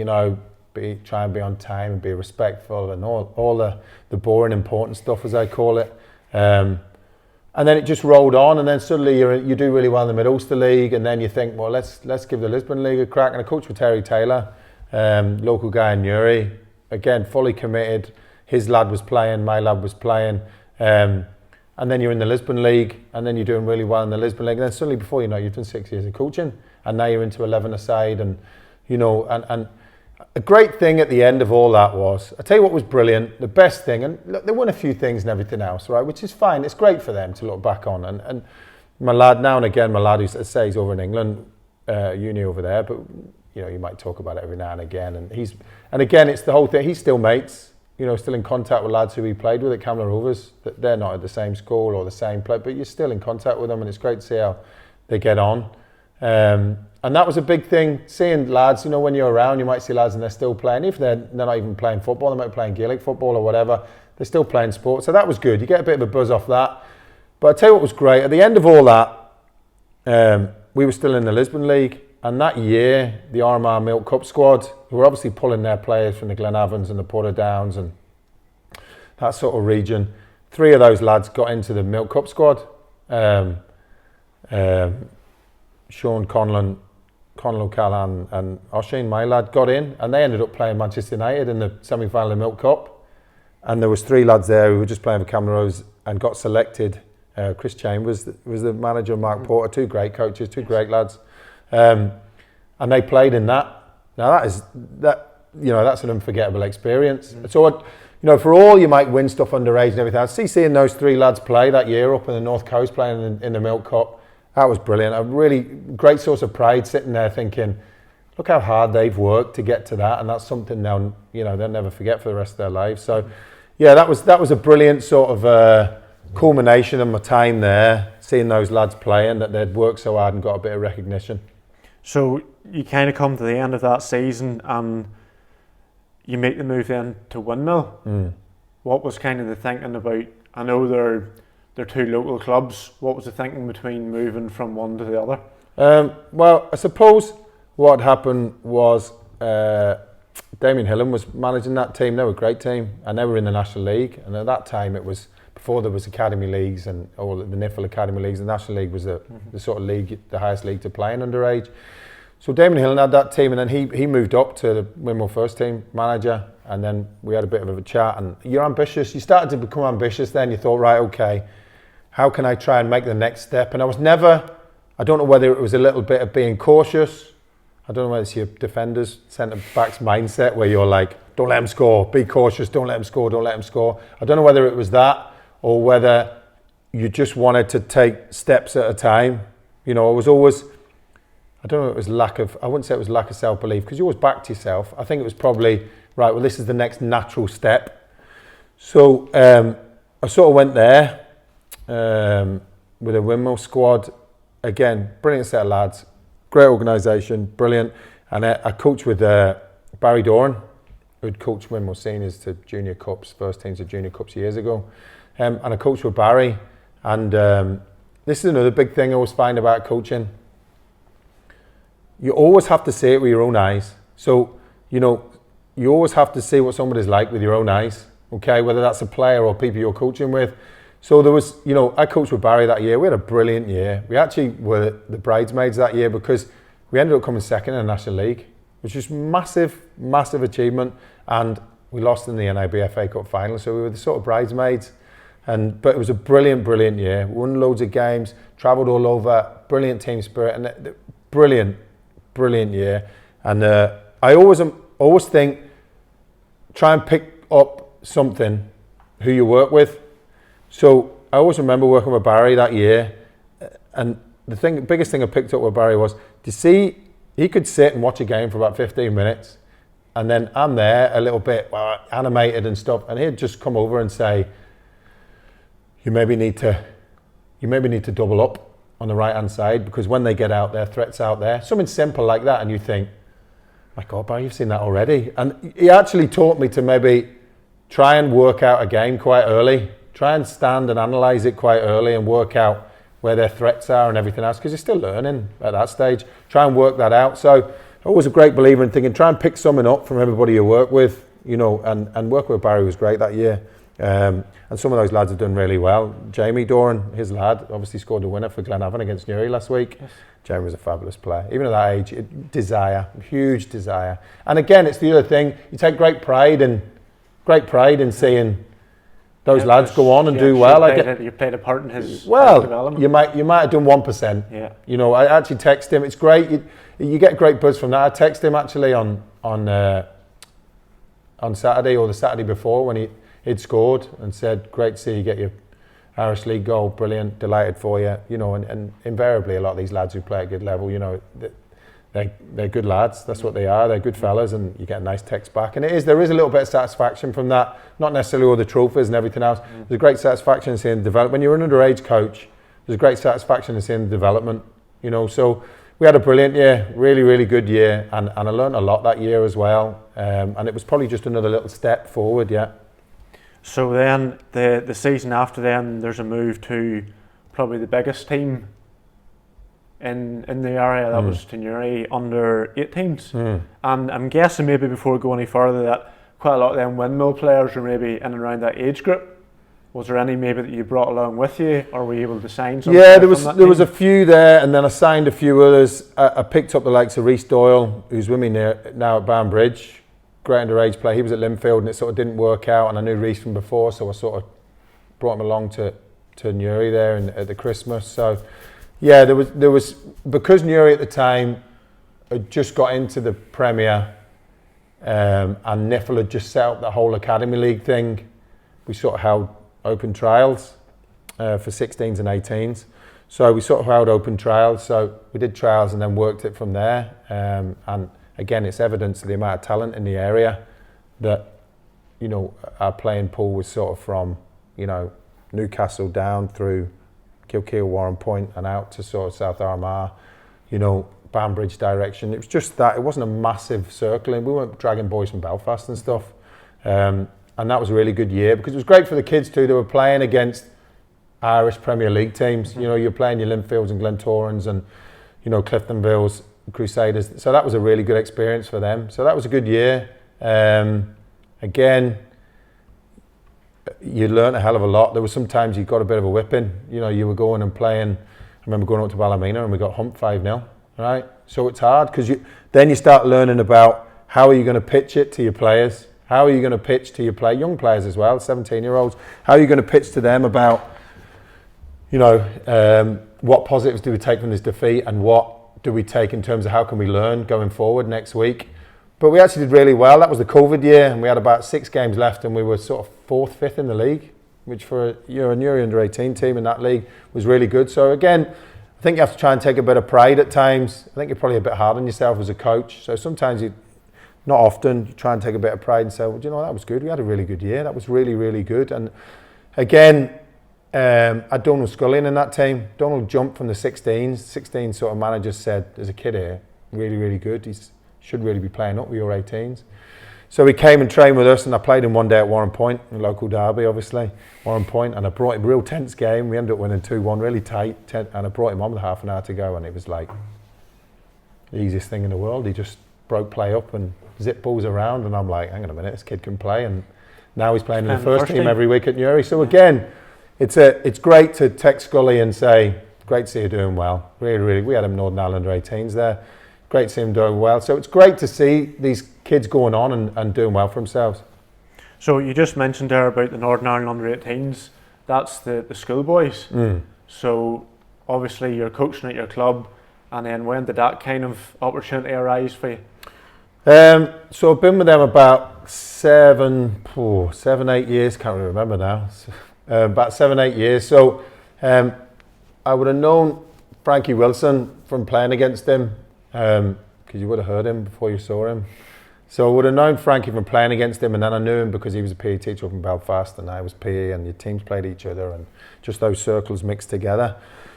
try and be on time and be respectful, and all the boring important stuff, as I call it. And then it just rolled on, and then suddenly you do really well in the Mid-Ulster League, and then you think, well, let's give the Lisbon League a crack. And I coached with Terry Taylor, local guy in Newry, again fully committed. His lad was playing, my lad was playing, and then you're in the Lisbon League, and then you're doing really well in the Lisbon League, and then suddenly before you know it, you've done 6 years of coaching, and now you're into 11-a-side, and and a great thing at the end of all that was, I tell you what was brilliant, the best thing, and look, they won a few things and everything else, right, which is fine, it's great for them to look back on, and my lad, now and again, who says over in England, uni over there, but you might talk about it every now and again, and again, it's the whole thing, he's still mates, still in contact with lads who he played with at Camler Rovers, that they're not at the same school or the same play, but you're still in contact with them, and it's great to see how they get on. And that was a big thing, seeing lads, when you're around, you might see lads and they're still playing, if they're not even playing football, they might be playing Gaelic football or whatever, they're still playing sport, so that was good, you get a bit of a buzz off that. But I tell you what was great, at the end of all that, we were still in the Lisbon League, and that year, the Armagh Milk Cup squad, who were obviously pulling their players from the Glenavons and the Porterdowns and that sort of region, 3 of those lads got into the Milk Cup squad. Sean Conlon O'Callaghan and Oisin, my lad, got in, and they ended up playing Manchester United in the semi-final of the Milk Cup, and there was 3 lads there who were just playing for Camler Rovers and got selected. Chris Chambers was the manager, Mark Porter, 2 great coaches, 2 great lads, and they played in that. Now that's an unforgettable experience. So for all you might win stuff underage and everything, seeing those 3 lads play that year up in the North Coast playing in the Milk Cup, that was brilliant. A really great source of pride, sitting there thinking, look how hard they've worked to get to that, and that's something they'll never forget for the rest of their lives. So, yeah, that was a brilliant sort of culmination of my time there, seeing those lads playing, that they'd worked so hard and got a bit of recognition. So you kind of come to the end of that season, and you make the move then to Windmill. What was kind of the thinking about? I know they're two local clubs. What was the thinking between moving from one to the other? Well, I suppose what happened was Damien Hillen was managing that team. They were a great team, and they were in the National League. And at that time, it was before there was academy leagues and all the NIFL academy leagues. The National League was the sort of league, the highest league to play in underage. So Damien Hillen had that team, and then he moved up to the Windmill first team manager. And then we had a bit of a chat. And you're ambitious. You started to become ambitious. Then you thought, right, okay, how can I try and make the next step? And I was never. I don't know whether it was a little bit of being cautious. I don't know whether it's your defenders, centre-backs mindset where you're like, don't let them score, be cautious, don't let them score, don't let them score. I don't know whether it was that or whether you just wanted to take steps at a time. You know, I was always, I don't know if it was I wouldn't say it was lack of self-belief because you always backed yourself. I think it was probably, right, well, this is the next natural step. So I sort of went there with a Windmill squad. Again, brilliant set of lads, great organisation, brilliant. And I coached with Barry Doran, who'd coached Windmill seniors to junior cups, first teams to junior cups years ago. And I coached with Barry. And this is another big thing I always find about coaching. You always have to see it with your own eyes. So, you know, you always have to see what somebody's like with your own eyes, okay? Whether that's a player or people you're coaching with. So there was, you know, I coached with Barry that year. We had a brilliant year. We actually were the bridesmaids that year because we ended up coming second in the National League, which was massive, massive achievement. And we lost in the NIB FA Cup final, so we were the sort of bridesmaids. But it was a brilliant, brilliant year. We won loads of games, travelled all over, brilliant team spirit, and brilliant, brilliant year. And I always think, try and pick up something who you work with. So I always remember working with Barry that year, and the biggest thing I picked up with Barry was to see he could sit and watch a game for about 15 minutes, and then I'm there a little bit animated and stuff, and he'd just come over and say, "You maybe need to double up on the right hand side because when they get out there, threats out there." Something simple like that, and you think, "My God, Barry, you've seen that already." And he actually taught me to maybe try and work out a game quite early. Try and stand and analyse it quite early and work out where their threats are and everything else because you're still learning at that stage. Try and work that out. So I was a great believer in thinking, try and pick something up from everybody you work with, you know, and working with Barry was great that year. And some of those lads have done really well. Jamie Doran, his lad, obviously scored a winner for Glenavon against Newry last week. Yes. Jamie was a fabulous player. Even at that age, huge desire. And again, it's the other thing, you take great pride in seeing those lads go on and do well. You played a part in his development. You might have done 1%. Yeah. You know, I actually text him. It's great. You get great buzz from that. I text him actually on Saturday or the Saturday before when he'd scored and said, "Great to see you get your Irish League goal. Brilliant. Delighted for you." You know, and invariably a lot of these lads who play at a good level, you know, they're good lads. That's what they are. They're good fellas, and you get a nice text back. And there is a little bit of satisfaction from that. Not necessarily all the trophies and everything else. There's a great satisfaction in seeing the development. When you're an underage coach, there's a great satisfaction in seeing the development. You know, so we had a brilliant year, really, really good year, and I learned a lot that year as well. And it was probably just another little step forward, yeah. So then the season after then, there's a move to probably the biggest team in the area, that was to Newry under 18s. And I'm guessing maybe before we go any further that quite a lot of them Windmill players were maybe in and around that age group. Was there any maybe that you brought along with you, or were you able to sign some? Yeah, there was a few there, and then I signed a few others. I picked up the likes of Rhys Doyle, who's with me now at Banbridge. Great underage player. He was at Linfield and it sort of didn't work out, and I knew Rhys from before, so I sort of brought him along to Newry there at the Christmas. So yeah, there was because Newry at the time had just got into the Premier, and NIFL had just set up the whole Academy League thing. We sort of held open trials for 16s and 18s. So we sort of held open trials. So we did trials and then worked it from there. And again, it's evidence of the amount of talent in the area that, you know, our playing pool was sort of from, you know, Newcastle down through Kilkeel, Warren Point and out to sort of South Armagh, you know, Banbridge direction. It was just that, it wasn't a massive circling. We weren't dragging boys from Belfast and stuff. And that was a really good year because it was great for the kids too. They were playing against Irish Premier League teams. You know, you're playing your Linfields and Glentorans and, you know, Cliftonvilles, Crusaders. So that was a really good experience for them. So that was a good year. Again, you learnt a hell of a lot. There was sometimes you got a bit of a whipping. You know, you were going and playing. I remember going up to Ballymena and we got humped 5-0, right? So it's hard because then you start learning about how are you going to pitch it to your players? How are you going to pitch to your young players as well, 17-year-olds? How are you going to pitch to them about, you know, what positives do we take from this defeat and what do we take in terms of how can we learn going forward next week? But we actually did really well. That was the COVID year and we had about 6 games left and we were sort of 4th, 5th in the league, which for a Newry under-18 team in that league was really good. So again, I think you have to try and take a bit of pride at times. I think you're probably a bit hard on yourself as a coach. So sometimes not often, you try and take a bit of pride and say, well, you know, that was good. We had a really good year. That was really, really good. And again, I had Donald Scullion in that team. Donald jumped from the 16s. 16 sort of managers said, there's a kid here, really, really good. He should really be playing up with your 18s. So he came and trained with us and I played him one day at Warren Point, a local derby obviously, Warren Point, and I brought him a real tense game. We ended up winning 2-1, really tight, and I brought him on with half an hour to go and it was like the easiest thing in the world. He just broke play up and zip balls around and I'm like, hang on a minute, this kid can play, and now he's playing in the first team every week at Newry. So again, it's great to text Scully and say, great to see you doing well. Really, really, we had him Northern Ireland under 18s there. Great to see him doing well. So it's great to see these kids going on and doing well for themselves. So you just mentioned there about the Northern Ireland under 18s. That's the Schoolboys. So obviously you're coaching at your club, and then when did that kind of opportunity arise for you? So I've been with them about 7-8 years. Can't really remember now. About 7-8 years. So I would have known Frankie Wilson from playing against him. Because you would have heard him before you saw him. So I would have known Frankie from playing against him, and then I knew him because he was a PE teacher up in Belfast and I was PE, and your teams played each other and just those circles mixed together.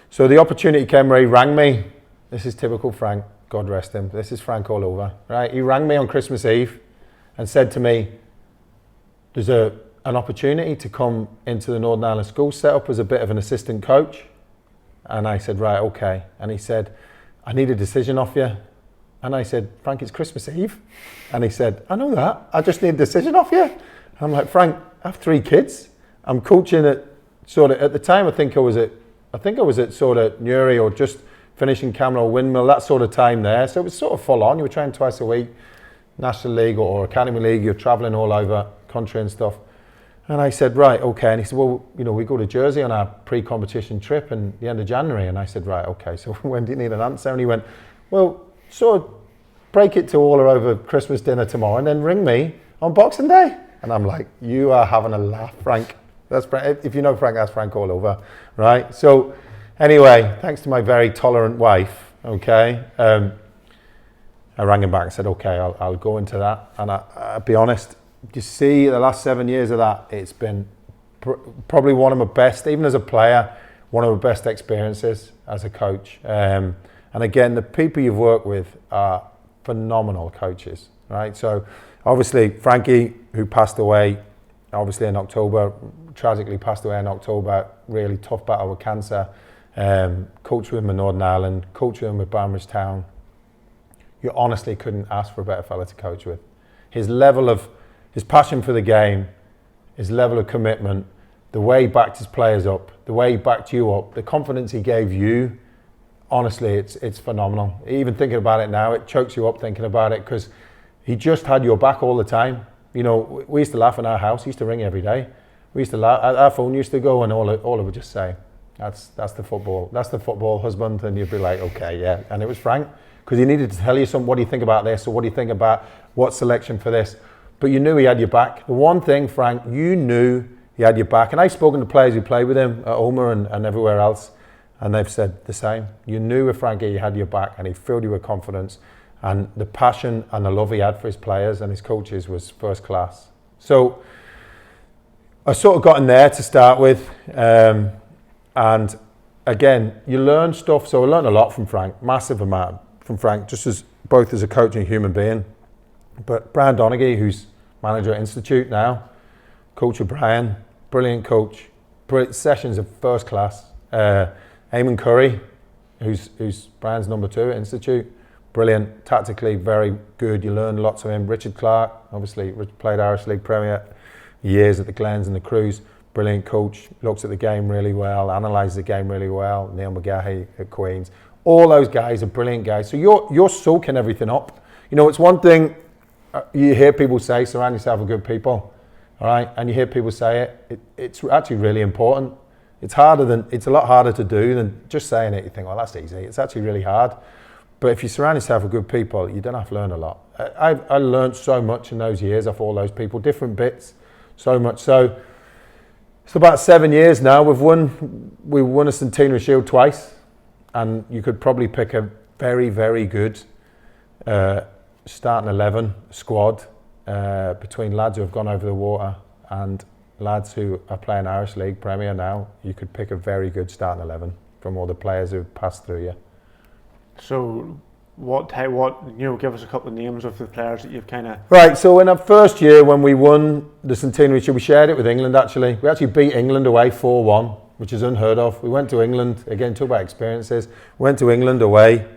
So the opportunity came where he rang me. This is typical Frank, God rest him. This is Frank all over, right? He rang me on Christmas Eve and said to me, there's an opportunity to come into the Northern Ireland school set up as a bit of an assistant coach. And I said, right, okay. And he said, I need a decision off you. And I said, Frank, it's Christmas Eve. And he said, I know that. I just need a decision off you. And I'm like, Frank, I have 3 kids. I'm coaching at sort of, at the time, I think I was at sort of Newry or just finishing Camera or Windmill, that sort of time there. So it was sort of full on. You were training twice a week, National League or Academy League. You're traveling all over country and stuff. And I said, right, okay. And he said, well, you know, we go to Jersey on our pre-competition trip in the end of January. And I said, right, okay, so when do you need an answer? And he went, well, sort of break it to all over Christmas dinner tomorrow and then ring me on Boxing Day. And I'm like, you are having a laugh, Frank. That's if you know Frank, that's Frank all over, right? So anyway, thanks to my very tolerant wife, okay, I rang him back and said, okay, I'll go into that. And I'll be honest, you see the last 7 years of that, it's been probably one of my best, even as a player, one of my best experiences as a coach. And again, the people you've worked with are phenomenal coaches, right? So obviously Frankie, who passed away, obviously in October, tragically passed away in October, really tough battle with cancer. Coached with him in Northern Ireland, coached with him with Banbridge Town. You honestly couldn't ask for a better fella to coach with. His passion for the game, his level of commitment, the way he backed his players up, the way he backed you up, the confidence he gave you, honestly, it's phenomenal. Even thinking about it now, it chokes you up thinking about it because he just had your back all the time. You know, we used to laugh in our house, he used to ring every day. We used to laugh, our phone used to go and all it would just say, that's the football husband, and you'd be like, okay, yeah. And it was Frank, because he needed to tell you something, what do you think about this, or what do you think about what selection for this? But you knew he had your back. The one thing, Frank, you knew he had your back. And I've spoken to players who played with him at Omer and everywhere else, and they've said the same. You knew with Frankie he had your back, and he filled you with confidence. And the passion and the love he had for his players and his coaches was first class. So I sort of got in there to start with. And again, you learn stuff. So I learned a lot from Frank, massive amount from Frank, just as both as a coach and a human being. But Brian Donaghy, who's manager at Institute now, Coach O'Brien, brilliant coach. Sessions are first class. Eamon Curry, who's Brian's number 2 at Institute, brilliant, tactically very good. You learn lots from him. Richard Clark, obviously played Irish League Premier years at the Glens and the Crews. Brilliant coach, looks at the game really well, analyses the game really well. Neil McGahey at Queen's. All those guys are brilliant guys. So you're soaking everything up. You know, it's one thing you hear people say, surround yourself with good people, all right? And you hear people say it's actually really important. It's a lot harder to do than just saying it. You think, well, that's easy. It's actually really hard. But if you surround yourself with good people, you don't have to learn a lot. I learned so much in those years off all those people, different bits, so much. So it's about 7 years now. We won a Centenary Shield twice, and you could probably pick a very, very good starting 11 squad between lads who have gone over the water and lads who are playing Irish League Premier now. You could pick a very good starting 11 from all the players who've passed through you. So give us a couple of names of the players that you've kind of... Right, so in our first year when we won the Centenary Shield, we shared it with England actually. We actually beat England away 4-1, which is unheard of. We went to England, again, talk about experiences. We went to England away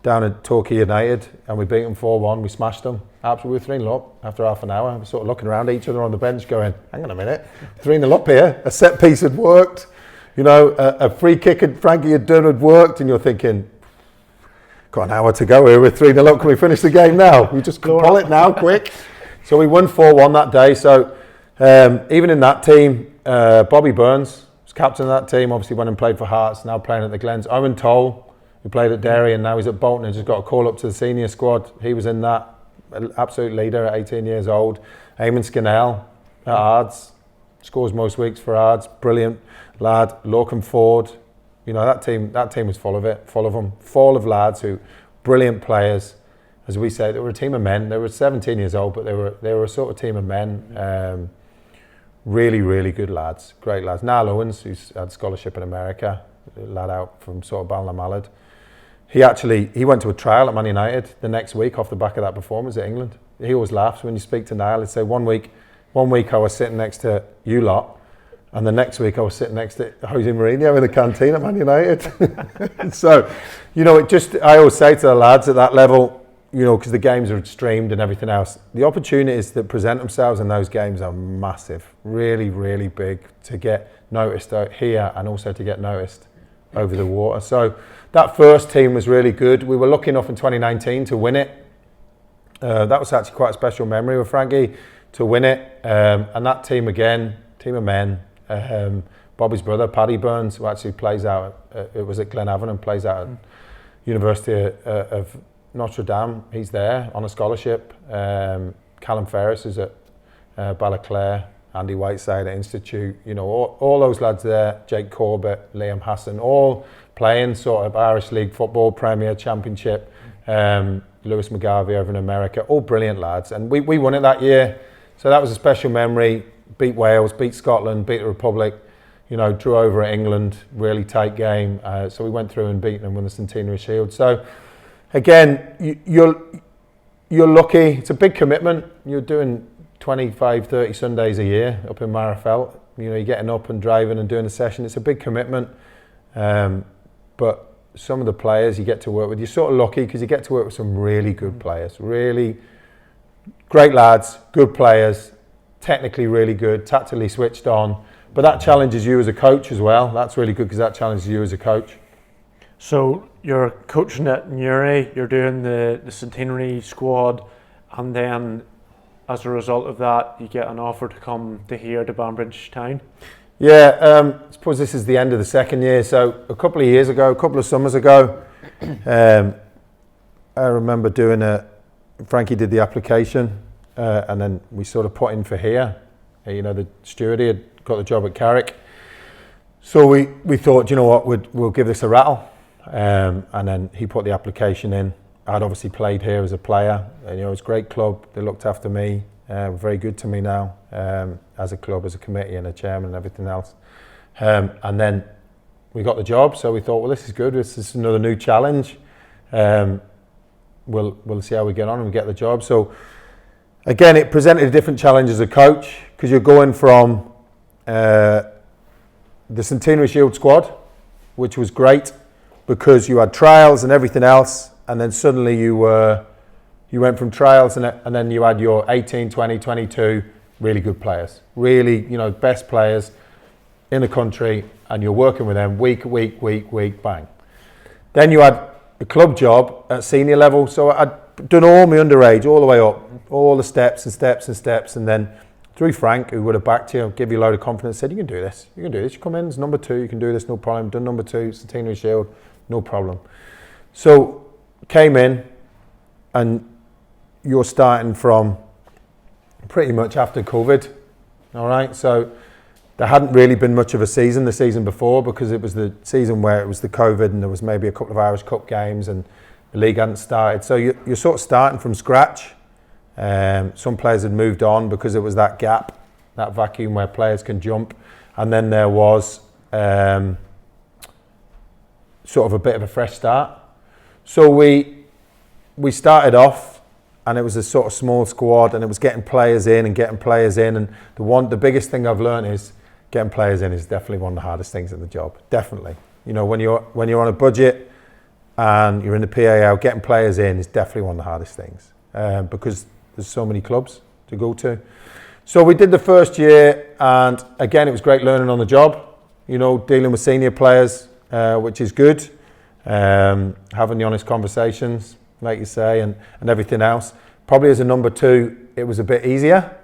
down at Torquay United and we beat them 4-1. We smashed them. Absolutely 3-0 up after half an hour. We're sort of looking around at each other on the bench going, hang on a minute, 3-0 up here. A set piece had worked. You know, a free kick Frankie had done had worked, and you're thinking, got an hour to go here, we're 3-0 up, can we finish the game now? We just pull it now, quick. So we won 4-1 that day. So even in that team, Bobby Burns was captain of that team, obviously went and played for Hearts, now playing at the Glens. Owen Toll, who played at Derry and now he's at Bolton and just got a call up to the senior squad. He was in that, an absolute leader at 18 years old. Eamon Scannell at Ards, scores most weeks for Ards, brilliant lad. Lorcan Ford, you know, that team was full of them, full of lads who, brilliant players. As we say, they were a team of men. They were 17 years old, but they were a sort of team of men. Really, really good lads, great lads. Niall Owens, who's had scholarship in America, a lad out from sort of Ballinamallard. He went to a trial at Man United the next week off the back of that performance at England. He always laughs when you speak to Niall. He'd say, one week I was sitting next to you lot, and the next week I was sitting next to Jose Mourinho in the canteen at Man United. So, you know, I always say to the lads at that level, you know, because the games are streamed and everything else, the opportunities that present themselves in those games are massive, really, really big to get noticed out here and also to get noticed over the water. So that first team was really good. We were lucky enough in 2019 to win it. That was actually quite a special memory with Frankie to win it. And that team again, team of men. Bobby's brother, Paddy Burns, who actually plays out, it was at Glenavon and plays out at University of Notre Dame. He's there on a scholarship. Callum Ferris is at Ballaclair. Andy Whiteside at Institute. You know, all those lads there. Jake Corbett, Liam Hassan, all playing sort of Irish League football, Premier, Championship. Lewis McGarvey over in America. All brilliant lads. And we won it that year. So that was a special memory. Beat Wales, beat Scotland, beat the Republic. You know, drew over at England. Really tight game. So we went through and beat them, won the Centenary Shield. So again, you're lucky. It's a big commitment. You're doing 25, 30 Sundays a year up in Marifelt. You know, you're getting up and driving and doing a session. It's a big commitment. But some of the players you get to work with, you're sort of lucky because you get to work with some really good players. Really great lads, good players, technically really good, tactically switched on. But that challenges you as a coach as well. That's really good because that challenges you as a coach. So you're coaching at Newry, you're doing the Centenary squad, and then as a result of that, you get an offer to come to here to Banbridge town? Yeah, I suppose this is the end of the second year. So a couple of summers ago, I remember Frankie did the application, and then we sort of put in for here. You know, the steward had got the job at Carrick. So we thought, you know what, we'll give this a rattle. And then he put the application in. I'd obviously played here as a player. You know, it's a great club. They looked after me. Very good to me now as a club, as a committee and a chairman and everything else. And then we got the job, so we thought, well, this is good. This is another new challenge. we'll see how we get on and we get the job. So again, it presented a different challenge as a coach, because you're going from the Centenary Shield squad, which was great because you had trials and everything else, and then suddenly you went from trials and then you had your 18, 20, 22 really good players, really, best players in the country, and you're working with them week, bang. Then you had a club job at senior level, so I'd done all my underage, all the way up, all the steps, and then through Frank, who would have backed you, give you a load of confidence, said, you can do this, you come in as number 2, you can do this, no problem, done number 2, Centenary Shield, no problem. So, came in, and you're starting from pretty much after COVID, all right? So, there hadn't really been much of a season the season before, because it was the season where it was the COVID and there was maybe a couple of Irish Cup games and the league hadn't started. So you're sort of starting from scratch. Some players had moved on because it was that gap, that vacuum where players can jump. And then there was sort of a bit of a fresh start. So we started off, and it was a sort of small squad, and it was getting players in. And the biggest thing I've learned is getting players in is definitely one of the hardest things in the job. Definitely. When you're on a budget and you're in the PAL, getting players in is definitely one of the hardest things, because there's so many clubs to go to. So we did the first year, and again, it was great learning on the job, dealing with senior players, which is good, having the honest conversations, like you say, and everything else. Probably as a number 2, it was a bit easier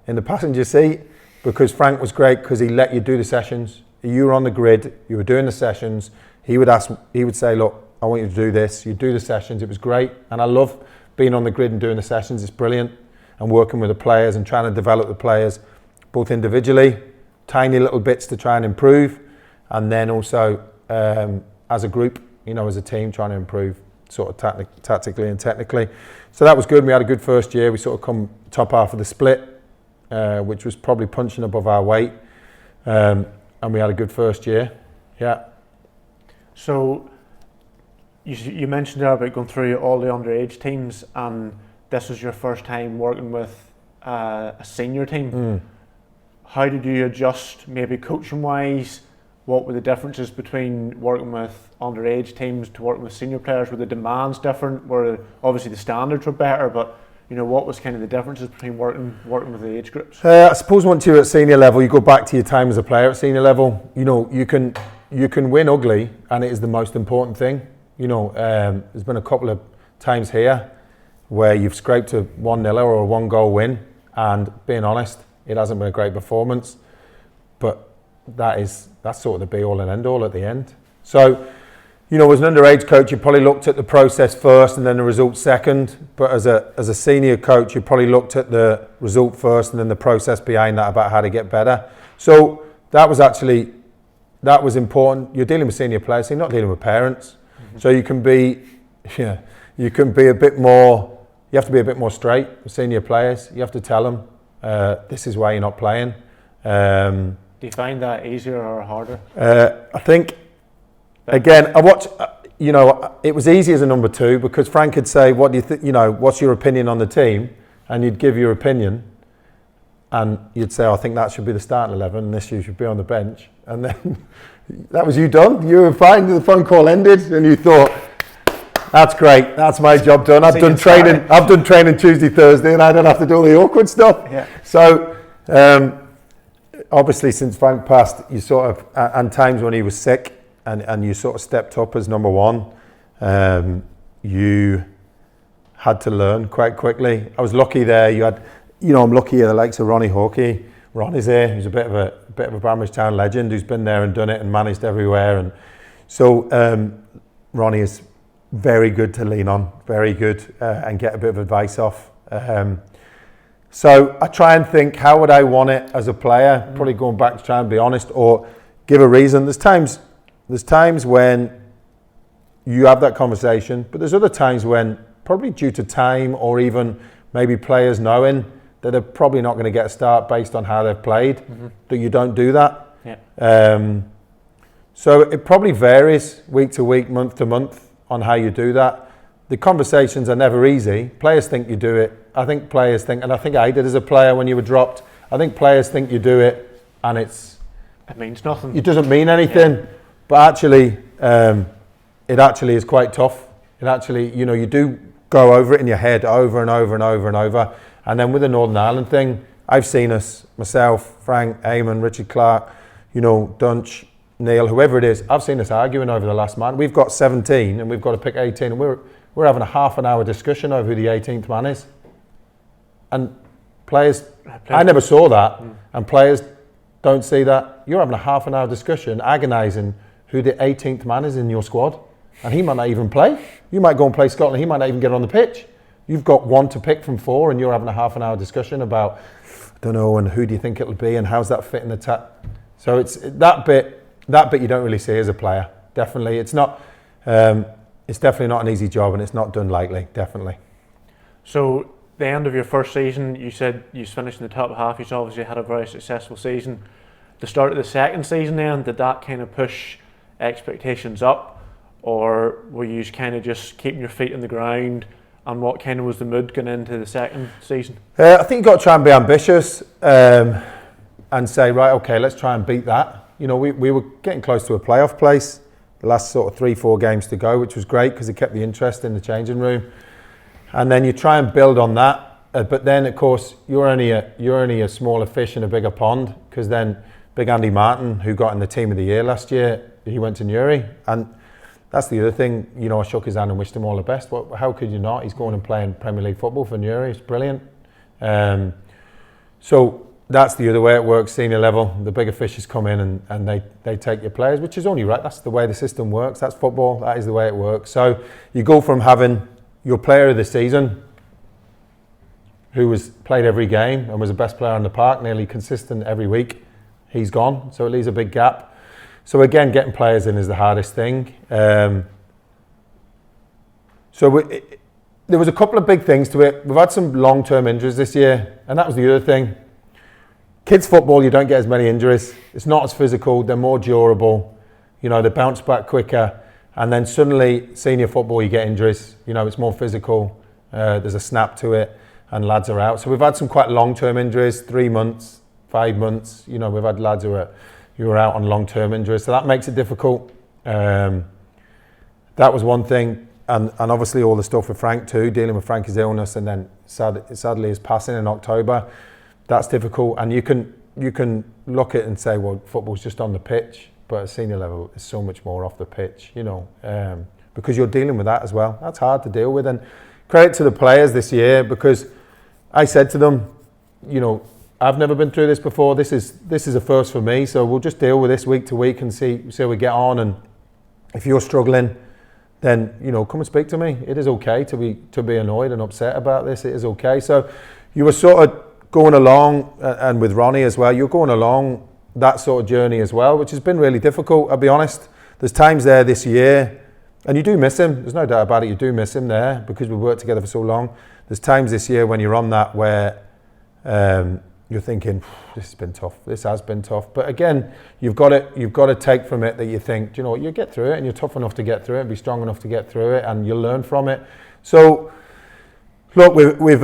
in the passenger seat, because Frank was great because he let you do the sessions. You were on the grid, you were doing the sessions. He would say, look, I want you to do this. You do the sessions. It was great. And I love being on the grid and doing the sessions. It's brilliant. And working with the players and trying to develop the players, both individually, tiny little bits to try and improve. And then also as a group, as a team, trying to improve sort of tactically and technically. So that was good. We had a good first year. We sort of come top half of the split, which was probably punching above our weight. And we had a good first year. Yeah. So you mentioned there about going through all the underage teams, and this was your first time working with a senior team. How did you adjust, maybe coaching wise? What were the differences between working with underage teams to working with senior players? Were the demands different? Were obviously the standards were better, but what was kind of the differences between working with the age groups? I suppose once you're at senior level, you go back to your time as a player at senior level. You can win ugly, and it is the most important thing. There's been a couple of times here where you've scraped a 1-0 or a 1-goal win, and being honest, it hasn't been a great performance. But that's sort of the be-all and end-all at the end. So, as an underage coach, you probably looked at the process first and then the result second. But as a senior coach, you probably looked at the result first and then the process behind that about how to get better. So that was important. You're dealing with senior players, so you're not dealing with parents. So you can be a bit more. You have to be a bit more straight with senior players. You have to tell them this is why you're not playing. Do you find that easier or harder? I think, again, it was easy as a number 2 because Frank could say, what do you think, what's your opinion on the team? And you'd give your opinion, and you'd say, I think that should be the starting 11 and this you should be on the bench. And then that was you done. You were fine. The phone call ended and you thought, that's great. That's my job done. I've done training Tuesday, Thursday, and I don't have to do all the awkward stuff. Yeah. So, obviously, since Frank passed, you sort of, and times when he was sick, and you sort of stepped up as number 1, you had to learn quite quickly. I was lucky there. I'm lucky at the likes of Ronnie Hawkey. Ronnie's there. He's a bit of a Banbridge Town legend who's been there and done it and managed everywhere. And so Ronnie is very good to lean on, very good, and get a bit of advice off. So I try and think, how would I want it as a player? Probably going back to try and be honest or give a reason. There's times when you have that conversation, but there's other times when, probably due to time or even maybe players knowing that they're probably not going to get a start based on how they've played, that you don't do that. Yeah. So it probably varies week to week, month to month on how you do that. the conversations are never easy. Players think you do it. I think players think, and I think I did as a player when you were dropped, I think players think you do it and it means nothing. It doesn't mean anything, yeah. But actually, it actually is quite tough. It actually, you do go over it in your head over and over and over and over. And then with the Northern Ireland thing, I've seen us, myself, Frank, Eamon, Richard Clark, Dunch, Neil, whoever it is, I've seen us arguing over the last man. We've got 17 and we've got to pick 18, and we're having a half an hour discussion over who the 18th man is. And players, I never saw that, and players don't see that. You're having a half an hour discussion, agonising who the 18th man is in your squad, and he might not even play. You might go and play Scotland, he might not even get on the pitch. You've got one to pick from four, and you're having a half an hour discussion about, I don't know, and who do you think it'll be, and how's that fit in the tap. So it's that bit you don't really see as a player. Definitely, it's not. It's definitely not an easy job, and it's not done lightly. Definitely. So the end of your first season, you said you finished in the top half. You obviously had a very successful season. The start of the second season, then, did that kind of push expectations up, or were you kind of just keeping your feet in the ground? And what kind of was the mood going into the second season? I think you've got to try and be ambitious and say, right, okay, let's try and beat that. We were getting close to a playoff place. The last sort of 3-4 games to go, which was great because it kept the interest in the changing room. And then you try and build on that. But then, of course, you're only a smaller fish in a bigger pond, because then Big Andy Martin, who got in the team of the year last year, he went to Newry. And that's the other thing, I shook his hand and wished him all the best. How could you not? He's going and playing Premier League football for Newry. It's brilliant. So that's the other way it works, senior level. The bigger fishes come in and they take your players, which is only right. That's the way the system works. That's football. That is the way it works. So you go from having your player of the season, who was played every game and was the best player on the park, nearly consistent every week. He's gone, so it leaves a big gap. So again, getting players in is the hardest thing. There was a couple of big things to it. We've had some long-term injuries this year, and that was the other thing. Kids football, you don't get as many injuries. It's not as physical. They're more durable. They bounce back quicker. And then suddenly, senior football, you get injuries. It's more physical. There's a snap to it, and lads are out. So we've had some quite long-term injuries, 3 months, 5 months. We've had lads who are out on long-term injuries. So that makes it difficult. That was one thing. And obviously all the stuff with Frank too, dealing with Frankie's illness, and then sadly his passing in October. That's difficult. And you can look at it and say, well, football's just on the pitch. But at senior level, it's so much more off the pitch, because you're dealing with that as well. That's hard to deal with. And credit to the players this year, because I said to them, I've never been through this before. This is a first for me. So we'll just deal with this week to week and see how we get on. And if you're struggling, then come and speak to me. It is okay to be annoyed and upset about this. It is okay. So you were sort of going along, and with Ronnie as well, you're going along that sort of journey as well, which has been really difficult, I'll be honest. There's times there this year, and you do miss him. There's no doubt about it. You do miss him there, because we've worked together for so long. There's times this year when you're on that where you're thinking, this has been tough. This has been tough. But again, you've got to take from it that you think, do you know what, you get through it, and you're tough enough to get through it, and be strong enough to get through it, and you'll learn from it. So, look, we've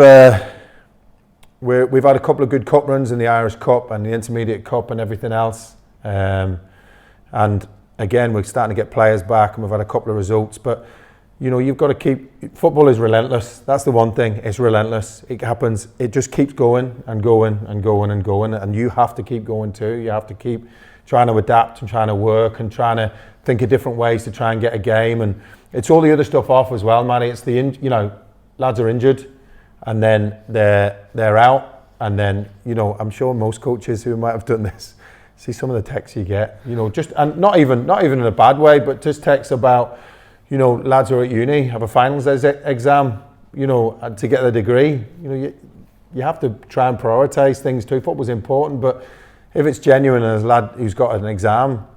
had a couple of good cup runs in the Irish Cup and the Intermediate Cup and everything else. And again, we're starting to get players back, and we've had a couple of results. But, you've got to keep... Football is relentless. That's the one thing. It's relentless. It happens. It just keeps going and going and going and going. And you have to keep going too. You have to keep trying to adapt and trying to work and trying to think of different ways to try and get a game. And it's all the other stuff off as well, Matty. It's lads are injured, and then they're out, and then I'm sure most coaches who might have done this see some of the texts you get, just, and not even in a bad way, but just texts about lads who are at uni have a finals exam, to get their degree. You have to try and prioritise things too. Football's important, but if it's genuine, and there's a lad who's got an exam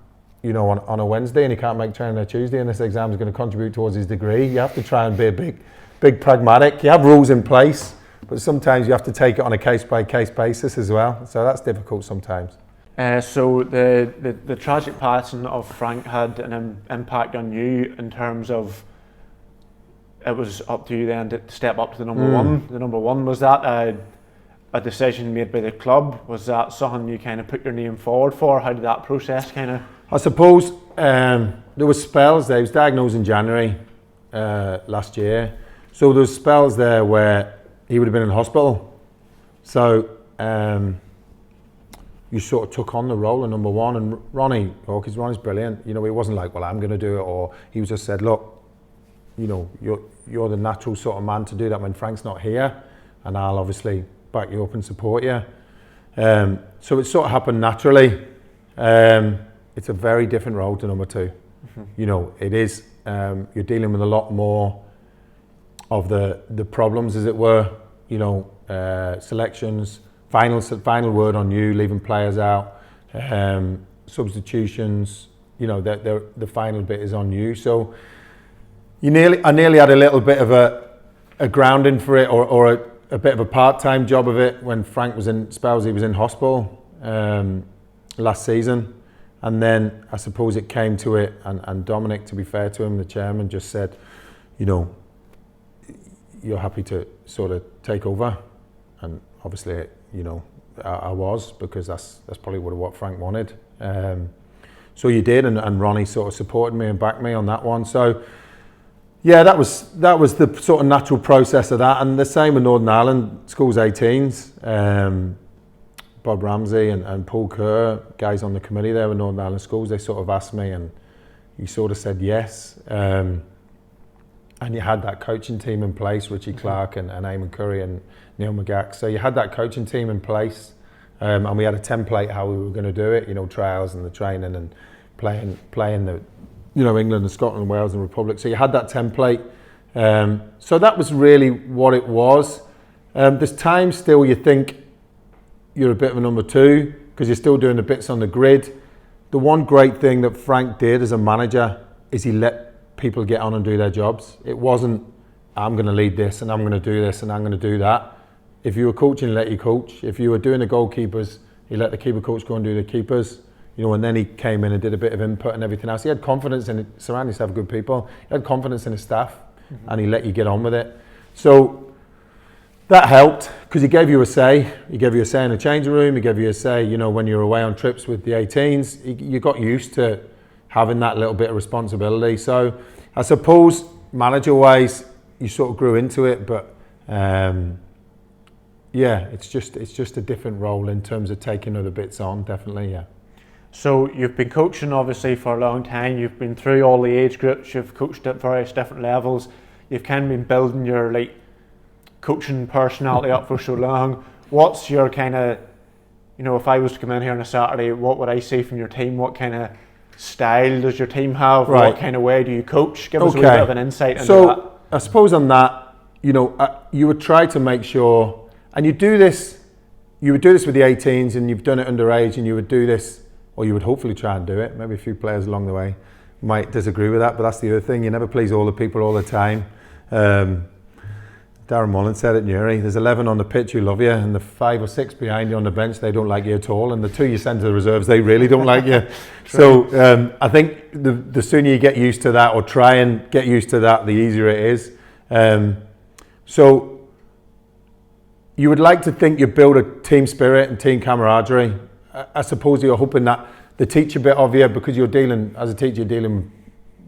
on a Wednesday, and he can't make training on a Tuesday, and this exam is going to contribute towards his degree, you have to try and be a big pragmatic. You have rules in place, but sometimes you have to take it on a case-by-case basis as well. So that's difficult sometimes. So the tragic passing of Frank had an impact on you in terms of it was up to you then to step up to the number one. The number one, was that a decision made by the club? Was that something you kind of put your name forward for? How did that process kind of? I suppose there was spells there. He was diagnosed in January last year, so there was spells there where he would have been in hospital. So you sort of took on the role of number one, and Ronnie's brilliant. You know, he wasn't like, well, I'm going to do it, or he was just said, look, you know, you're the natural sort of man to do that when Frank's not here, and I'll obviously back you up and support you. So it sort of happened naturally. It's a very different role to number two. You know, it is. You're dealing with a lot more of the problems, as it were. You know, selections, final word on you, leaving players out, substitutions. You know, the final bit is on you. So I nearly had a little bit of a grounding for it, or a bit of a part-time job of it when Frank was in spells. He was in hospital last season, and then I suppose it came to it, and Dominic, to be fair to him, the chairman, just said, you know, you're happy to sort of take over, and obviously, you know, I was, because that's probably what Frank wanted. So you did, and Ronnie sort of supported me and backed me on that one. So yeah, that was the sort of natural process of that, and the same with Northern Ireland Schools 18s. Bob Ramsey and Paul Kerr, guys on the committee there with Northern Ireland Schools, they sort of asked me, and you sort of said yes. And you had that coaching team in place, Richie Clark and Eamon Curry and Neil McGack. So you had that coaching team in place, and we had a template how we were going to do it. You know, trials and the training and playing the, you know, England and Scotland, Wales and Republic. So you had that template. So that was really what it was. There's times still you think you're a bit of a number two because you're still doing the bits on the grid. The one great thing that Frank did as a manager is he let people get on and do their jobs. It wasn't, I'm going to lead this and I'm going to do this and I'm going to do that. If you were coaching, he let you coach. If you were doing the goalkeepers, he let the keeper coach go and do the keepers. You know, and then he came in and did a bit of input and everything else. He had confidence in it, surround yourself with good people. He had confidence in his staff, and he let you get on with it. So that helped, because he gave you a say. He gave you a say in the changing room. He gave you a say, you know, when you were away on trips with the 18s. You got used to having that little bit of responsibility. So I suppose manager-wise, you sort of grew into it, but yeah, it's just a different role in terms of taking other bits on, definitely, yeah. So you've been coaching obviously for a long time, you've been through all the age groups, you've coached at various different levels, you've kind of been building your like coaching personality up for so long. What's your kind of, you know, if I was to come in here on a Saturday, what would I see from your team? What kind of style does your team have? Right. What kind of way do you coach? Give us a wee bit of an insight into that. So I suppose on that, you know, you would try to make sure, and you would do this with the 18s, and you've done it underage, and you would do this, or you would hopefully try and do it. Maybe a few players along the way might disagree with that, but that's the other thing. You never please all the people all the time. Darren Mullen said at Newry, there's 11 on the pitch who love you, and the 5 or 6 behind you on the bench, they don't like you at all, and the 2 you send to the reserves, they really don't like you. So I think the sooner you get used to that, or try and get used to that, the easier it is. So you would like to think you build a team spirit and team camaraderie. I suppose you're hoping that they teach a bit of you, because you're dealing, as a teacher, you're dealing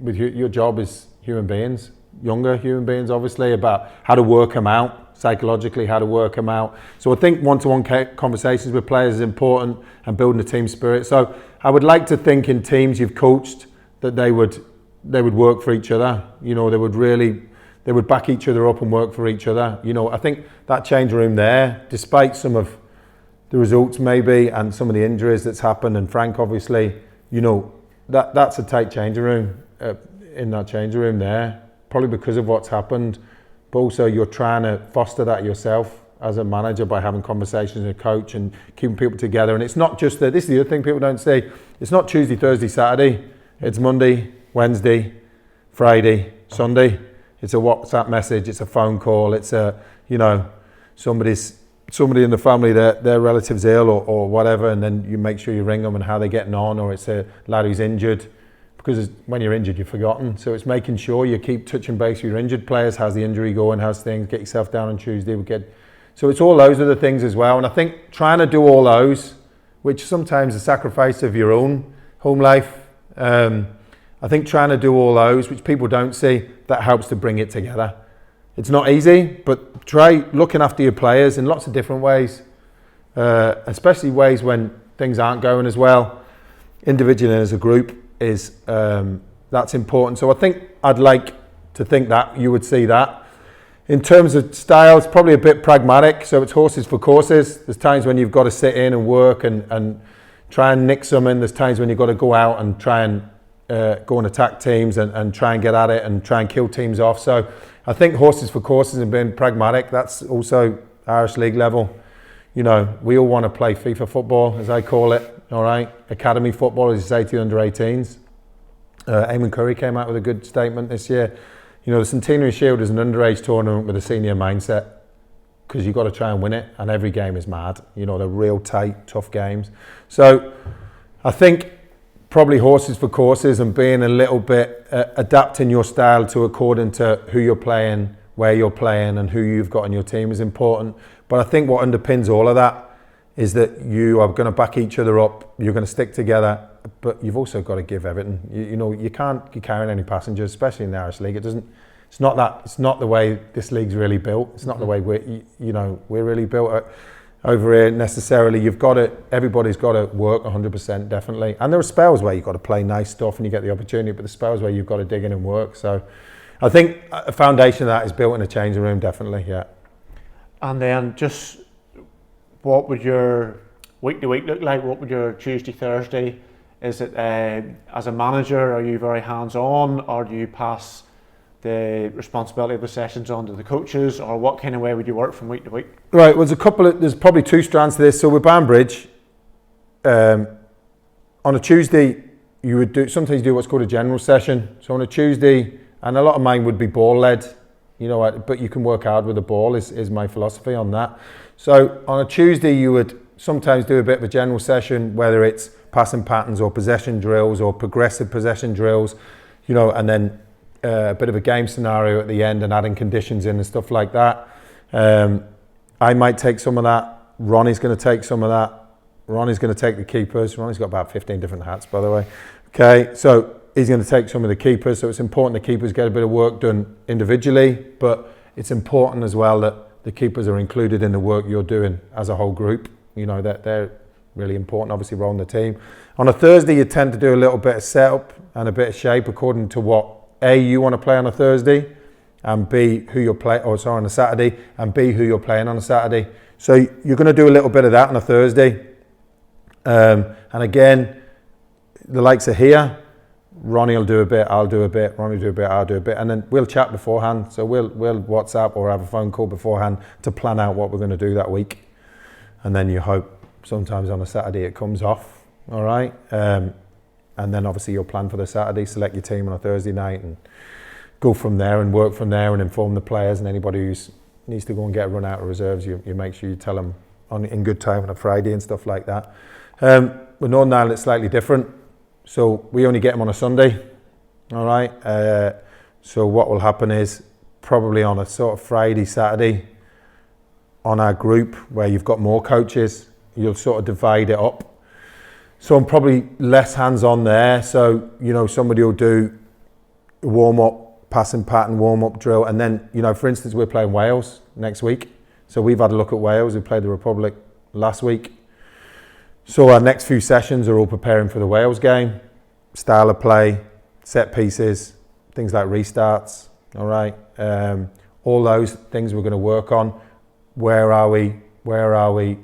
with your job is human beings, younger human beings, obviously, about how to work them out, psychologically, how to work them out. So I think one-to-one conversations with players is important, and building a team spirit. So I would like to think in teams you've coached that they would work for each other. You know, they would back each other up and work for each other. You know, I think that change room there, despite some of the results maybe and some of the injuries that's happened, and Frank obviously, you know, that's a tight changing room in that changing room there, probably because of what's happened, but also you're trying to foster that yourself as a manager by having conversations with a coach and keeping people together. And it's not just that, this is the other thing people don't say, it's not Tuesday, Thursday, Saturday, it's Monday, Wednesday, Friday, Sunday. It's a WhatsApp message, it's a phone call, it's a, you know, somebody in the family, their relative's ill or whatever, and then you make sure you ring them and how they're getting on, or it's a lad who's injured. because when you're injured, you're forgotten. So it's making sure you keep touching base with your injured players. How's the injury going? How's things? Get yourself down on Tuesday. So it's all those other things as well. And I think trying to do all those, which sometimes is a sacrifice of your own home life. I think trying to do all those, which people don't see, that helps to bring it together. It's not easy, but try looking after your players in lots of different ways, especially ways when things aren't going as well. Individually and as a group is that's important. So I think I'd like to think that you would see that. In terms of style, it's probably a bit pragmatic, so it's horses for courses. There's times when you've got to sit in and work and try and nick something. There's times when you've got to go out and try and go and attack teams and try and get at it and try and kill teams off. So I think horses for courses and being pragmatic, that's also Irish League level. You know, we all want to play FIFA football, as I call it, all right? Academy football, as you say, to the under-18s. Eamon Curry came out with a good statement this year. You know, the Centenary Shield is an underage tournament with a senior mindset, because you've got to try and win it, and every game is mad. You know, they're real tight, tough games. So I think probably horses for courses and being a little bit, adapting your style to according to who you're playing, where you're playing and who you've got on your team is important. But I think what underpins all of that is that you are going to back each other up, you're going to stick together, but you've also got to give everything. You know, you can't be carrying any passengers, especially in the Irish League. It's not the way this league's really built. It's not the way we're really built over here necessarily. Everybody's got to work 100% definitely. And there are spells where you've got to play nice stuff and you get the opportunity, but the spells where you've got to dig in and work. So I think a foundation of that is built in a changing room, definitely, yeah. And then just what would your week to week look like? What would your Tuesday, Thursday? Is it as a manager, are you very hands-on, or do you pass the responsibility of the sessions on to the coaches, or what kind of way would you work from week to week? Right, well, there's probably two strands to this. So with Banbridge, on a Tuesday, you would sometimes do what's called a general session. So on a Tuesday, and a lot of mine would be ball-led, you know, but you can work hard with the ball is my philosophy on that. So on a Tuesday, you would sometimes do a bit of a general session, whether it's passing patterns or possession drills or progressive possession drills, you know, and then a bit of a game scenario at the end and adding conditions in and stuff like that. I might take some of that. Ronnie's going to take some of that. Ronnie's going to take the keepers. Ronnie's got about 15 different hats, by the way. Okay, so he's going to take some of the keepers. So it's important the keepers get a bit of work done individually, but it's important as well that the keepers are included in the work you're doing as a whole group. You know, that they're really important, obviously, role in the team. On a Thursday, you tend to do a little bit of setup and a bit of shape according to what A, you want to play on a Thursday, and B, who you're playing, on a Saturday, and B, who you're playing on a Saturday. So you're going to do a little bit of that on a Thursday. And again, the likes of here, Ronnie will do a bit, I'll do a bit, Ronnie will do a bit, I'll do a bit, and then we'll chat beforehand. So we'll WhatsApp or have a phone call beforehand to plan out what we're going to do that week. And then you hope sometimes on a Saturday it comes off, all right? And then obviously you'll plan for the Saturday, select your team on a Thursday night and go from there and work from there and inform the players, and anybody who needs to go and get a run out of reserves, you make sure you tell them in good time on a Friday and stuff like that. With Northern Ireland it's slightly different. So we only get them on a Sunday, all right? So what will happen is probably on a sort of Friday, Saturday, on our group where you've got more coaches, you'll sort of divide it up. So I'm probably less hands-on there. So, you know, somebody will do a warm-up, passing pattern, warm-up drill. And then, you know, for instance, we're playing Wales next week. So we've had a look at Wales. We played the Republic last week. So our next few sessions are all preparing for the Wales game. Style of play, set pieces, things like restarts, all right? All those things we're going to work on. Where are we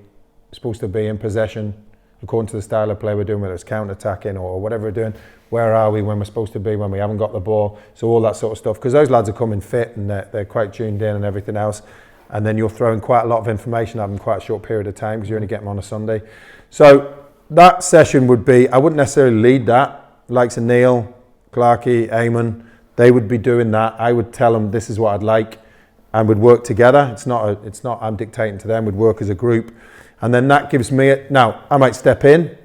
supposed to be in possession according to the style of play we're doing, whether it's counter-attacking or whatever we're doing. Where are we when we're supposed to be when we haven't got the ball? So all that sort of stuff, because those lads are coming fit and they're quite tuned in and everything else. And then you're throwing quite a lot of information at them in quite a short period of time because you only get them on a Sunday. So that session would be, I wouldn't necessarily lead that. Likes of Neil, Clarkey, Eamon, they would be doing that. I would tell them this is what I'd like, and we'd work together. It's not I'm dictating to them. We'd work as a group, and then that gives me it. Now I might step in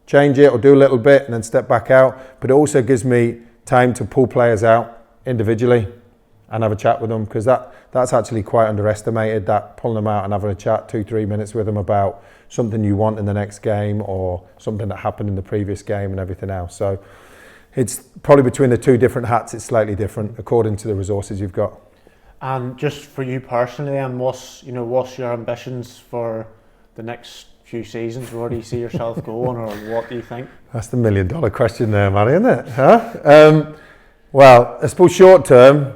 change it or do a little bit and then step back out. But it also gives me time to pull players out individually and have a chat with them, because that's actually quite underestimated, that pulling them out and having a chat 2-3 minutes with them about something you want in the next game or something that happened in the previous game and everything else. So it's probably between the two different hats, it's slightly different according to the resources you've got. And just for you personally, and what's your ambitions for the next few seasons? Where do you see yourself going, or what do you think? That's the $1 million question there, Matty, isn't it? Huh? Well, I suppose short term,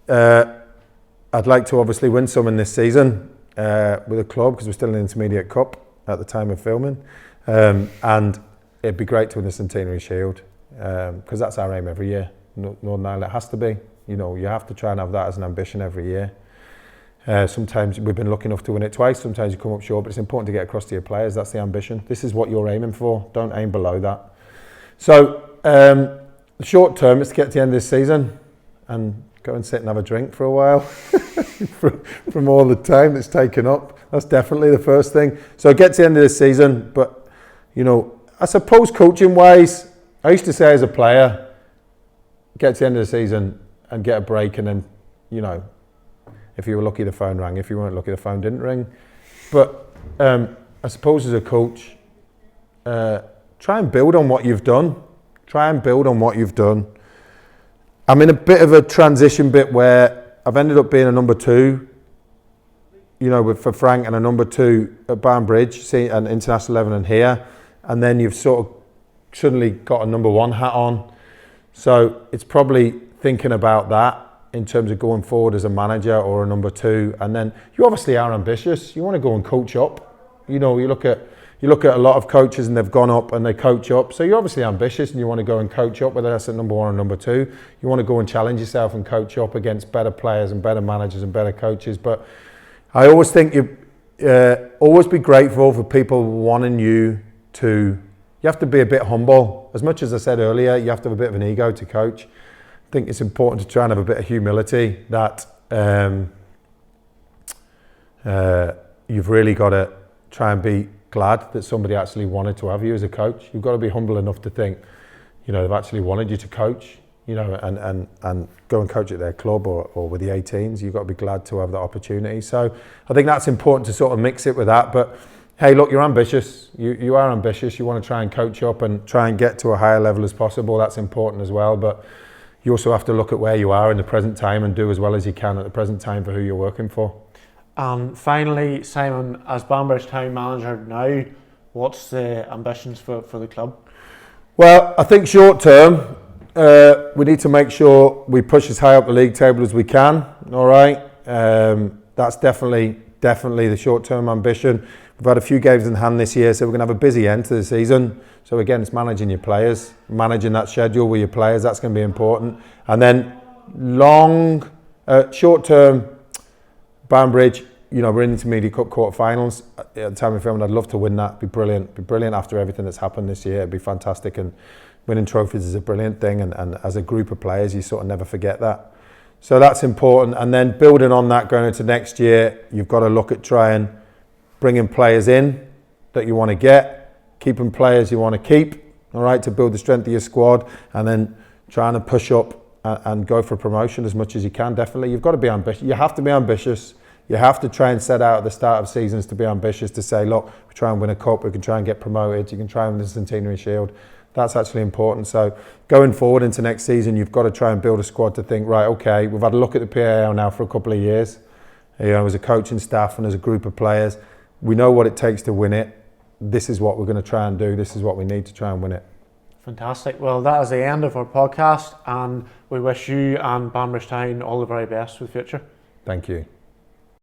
I'd like to obviously win some in this season with the club, because we're still in the Intermediate Cup at the time of filming, and it'd be great to win the Centenary Shield, because that's our aim every year. Northern Ireland, it has to be. You have to try and have that as an ambition every year. Sometimes we've been lucky enough to win it twice, sometimes you come up short, but it's important to get across to your players. That's the ambition. This is what you're aiming for. Don't aim below that. So the short term is to get to the end of this season and go and sit and have a drink for a while from all the time that's taken up. That's definitely the first thing. So get to the end of this season, but I suppose coaching wise, I used to say as a player, get to the end of the season and get a break, and then if you were lucky the phone rang, if you weren't lucky the phone didn't ring. But I suppose as a coach, try and build on what you've done. I'm in a bit of a transition bit where I've ended up being a number 2, for Frank, and a number 2 at Banbridge, and International 11 and here, and then you've sort of suddenly got a number 1 hat on. So it's probably thinking about that in terms of going forward as a manager or a number 2, and then you obviously are ambitious. You want to go and coach up. You look at a lot of coaches and they've gone up and they coach up. So you're obviously ambitious and you want to go and coach up, whether that's at number 1 or number 2. You want to go and challenge yourself and coach up against better players and better managers and better coaches. But I always think you always be grateful for people wanting you to. You have to be a bit humble. As much as I said earlier, you have to have a bit of an ego to coach. I think it's important to try and have a bit of humility, that you've really got to try and be glad that somebody actually wanted to have you as a coach. You've got to be humble enough to think, they've actually wanted you to coach, and go and coach at their club or with the 18s. You've got to be glad to have that opportunity. So I think that's important to sort of mix it with that. But hey, look, you're ambitious. You are ambitious. You want to try and coach up and try and get to a higher level as possible. That's important as well. But you also have to look at where you are in the present time and do as well as you can at the present time for who you're working for. And finally, Simon, as Banbridge Town manager now, what's the ambitions for the club? Well, I think short term, we need to make sure we push as high up the league table as we can. All right, that's definitely the short term ambition. We've had a few games in hand this year, so we're going to have a busy end to the season. So again, it's managing your players, managing that schedule with your players. That's going to be important. And then short term, Banbridge, we're in the Intermediate Cup quarter-finals. At the time of filming, I'd love to win that. It'd be brilliant. It'd be brilliant after everything that's happened this year. It'd be fantastic. And winning trophies is a brilliant thing. And as a group of players, you sort of never forget that. So that's important. And then building on that going into next year, you've got to look at trying bringing players in that you want to get, keeping players you want to keep, all right, to build the strength of your squad, and then trying to push up and go for promotion as much as you can. Definitely, you've got to be ambitious. You have to be ambitious. You have to try and set out at the start of seasons to be ambitious, to say, look, we try and win a cup, we can try and get promoted, you can try and win the Centenary Shield. That's actually important. So going forward into next season, you've got to try and build a squad to think, right, okay, we've had a look at the PAL now for a couple of years, as a coaching staff and as a group of players. We know what it takes to win it. This is what we're going to try and do. This is what we need to try and win it. Fantastic. Well, that is the end of our podcast, and we wish you and Banbridge Town all the very best for the future. Thank you.